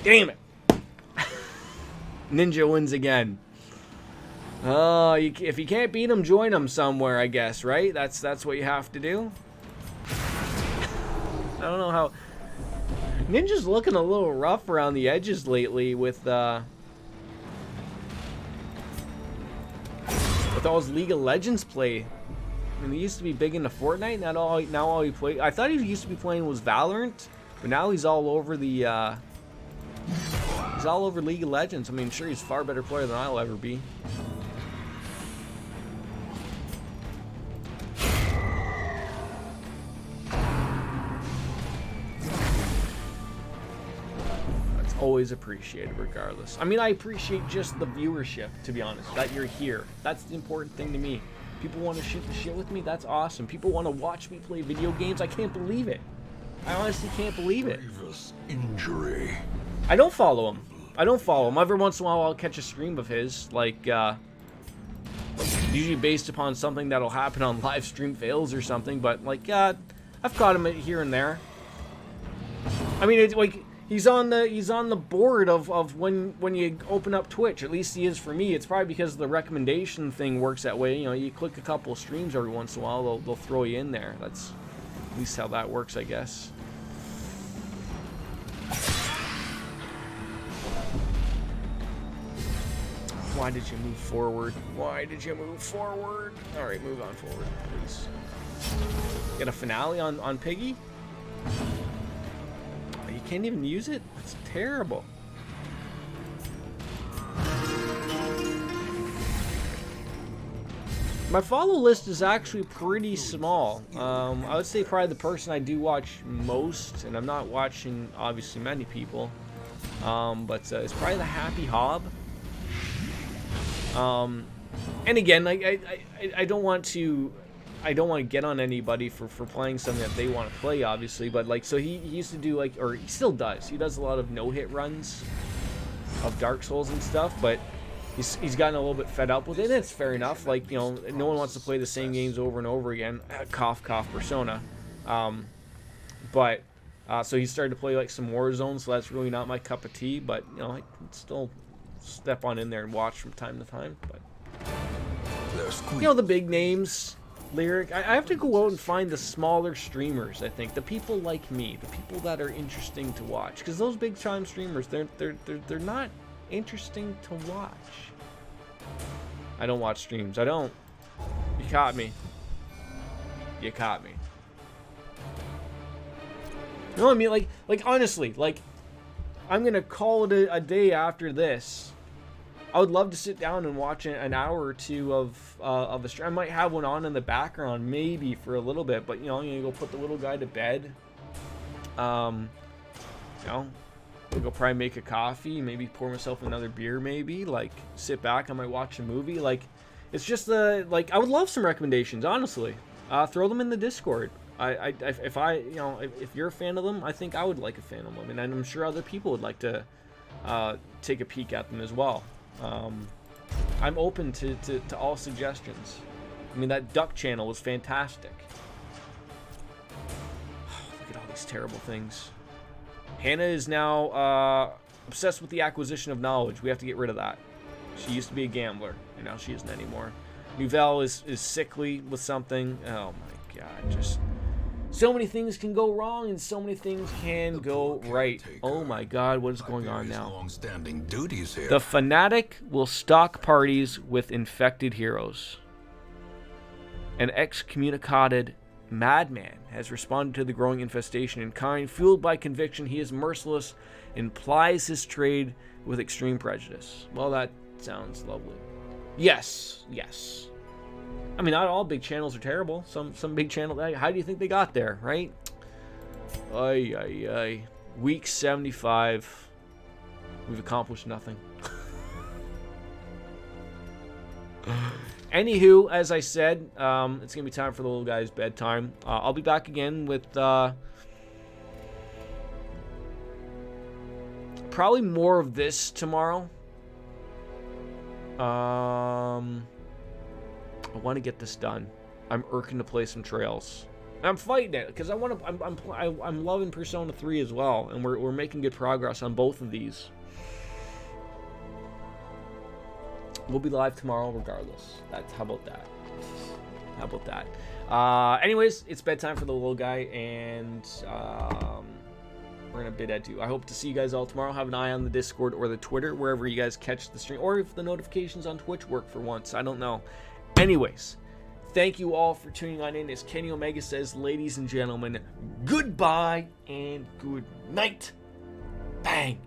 Damn it! Ninja wins again. Oh, if you can't beat him, join him somewhere, I guess, right? That's what you have to do. I don't know how... Ninja's looking a little rough around the edges lately with all his League of Legends play. I mean, he used to be big into Fortnite. Now all he play... I thought he used to be playing was Valorant, but now he's all over the... He's all over League of Legends. I mean, sure, he's a far better player than I'll ever be. That's always appreciated, regardless. I mean, I appreciate just the viewership, to be honest, that you're here. That's the important thing to me. People want to shoot the shit with me. That's awesome. People want to watch me play video games. I can't believe it. I honestly can't believe it. Grievous injury. I don't follow him. Every once in a while, I'll catch a stream of his, like, usually based upon something that'll happen on live stream fails or something. But like, I've caught him here and there. I mean, it's like he's on the board of when you open up Twitch. At least he is for me. It's probably because the recommendation thing works that way. You know, you click a couple of streams every once in a while, they'll throw you in there. That's at least how that works, I guess. Why did you move forward? Why did you move forward? Alright, move on forward, please. Get a finale on Piggy? Oh, you can't even use it? That's terrible. My follow list is actually pretty small. I would say probably the person I do watch most, and I'm not watching, obviously, many people, but it's probably the Happy Hob. And again, I don't want to get on anybody for playing something that they want to play, obviously, but like, so he used to do, like, or he still does, he does a lot of no-hit runs of Dark Souls and stuff, but he's gotten a little bit fed up with it, and it's fair enough. Like, you know, no one wants to play the same games over and over again. Cough, cough, Persona. But so he started to play, like, some Warzone, so that's really not my cup of tea, but, you know, I can still step on in there and watch from time to time. But, you know, the big names, Lyric, I have to go out and find the smaller streamers, I think. The people like me, the people that are interesting to watch. Because those big time streamers, they're not interesting to watch. I don't watch streams. I don't. You caught me. You caught me. You know what I mean? Like honestly, like, I'm gonna call it a day after this. I would love to sit down and watch an hour or two of a stream. I might have one on in the background, maybe for a little bit, but you know, I'm gonna go put the little guy to bed. You know, I'll go probably make a coffee, maybe pour myself another beer, maybe, like, sit back. I might watch a movie. Like, it's just like, I would love some recommendations, honestly. Throw them in the Discord. If you're a fan of them, I think I would like a fan of them, and I'm sure other people would like to take a peek at them as well. I'm open to all suggestions. I mean, that duck channel was fantastic. Look at all these terrible things. Hannah is now obsessed with the acquisition of knowledge. We have to get rid of that. She used to be a gambler, and now she isn't anymore. Nouvelle is sickly with something. Oh my god, just so many things can go wrong and so many things can go right. Oh my god, what is going on now? Long-standing duties here. The fanatic will stalk parties with infected heroes. An excommunicated madman has responded to the growing infestation in kind. Fueled by conviction, he is merciless and plies his trade with extreme prejudice. Well, that sounds lovely. Yes, yes. I mean, not all big channels are terrible. Some big channel. How do you think they got there, right? Ay, ay, ay. Week 75. We've accomplished nothing. Anywho, as I said, it's going to be time for the little guy's bedtime. I'll be back again with Probably more of this tomorrow. I want to get this done. I'm irking to play some Trails. I'm fighting it because I want to. I'm loving Persona 3 as well, and we're making good progress on both of these. We'll be live tomorrow regardless. How about that? How about that? Anyways, it's bedtime for the little guy, and we're gonna bid adieu. I hope to see you guys all tomorrow. Have an eye on the Discord or the Twitter, wherever you guys catch the stream, or if the notifications on Twitch work for once. I don't know. Anyways, thank you all for tuning on in. As Kenny Omega says, ladies and gentlemen, goodbye and good night. Bang.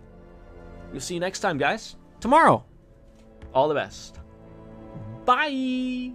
We'll see you next time, guys. Tomorrow. All the best. Bye.